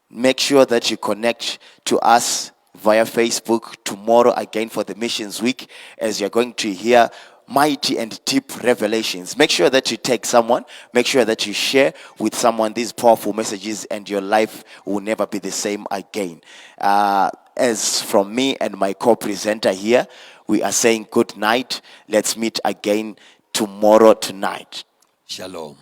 Make sure that you connect to us via Facebook tomorrow again for the Missions Week, as you're going to hear mighty and deep revelations. Make sure that you take someone, make sure that you share with someone these powerful messages, and your life will never be the same again. As from me and my co-presenter here, we are saying good night. Let's meet again tomorrow tonight. Shalom.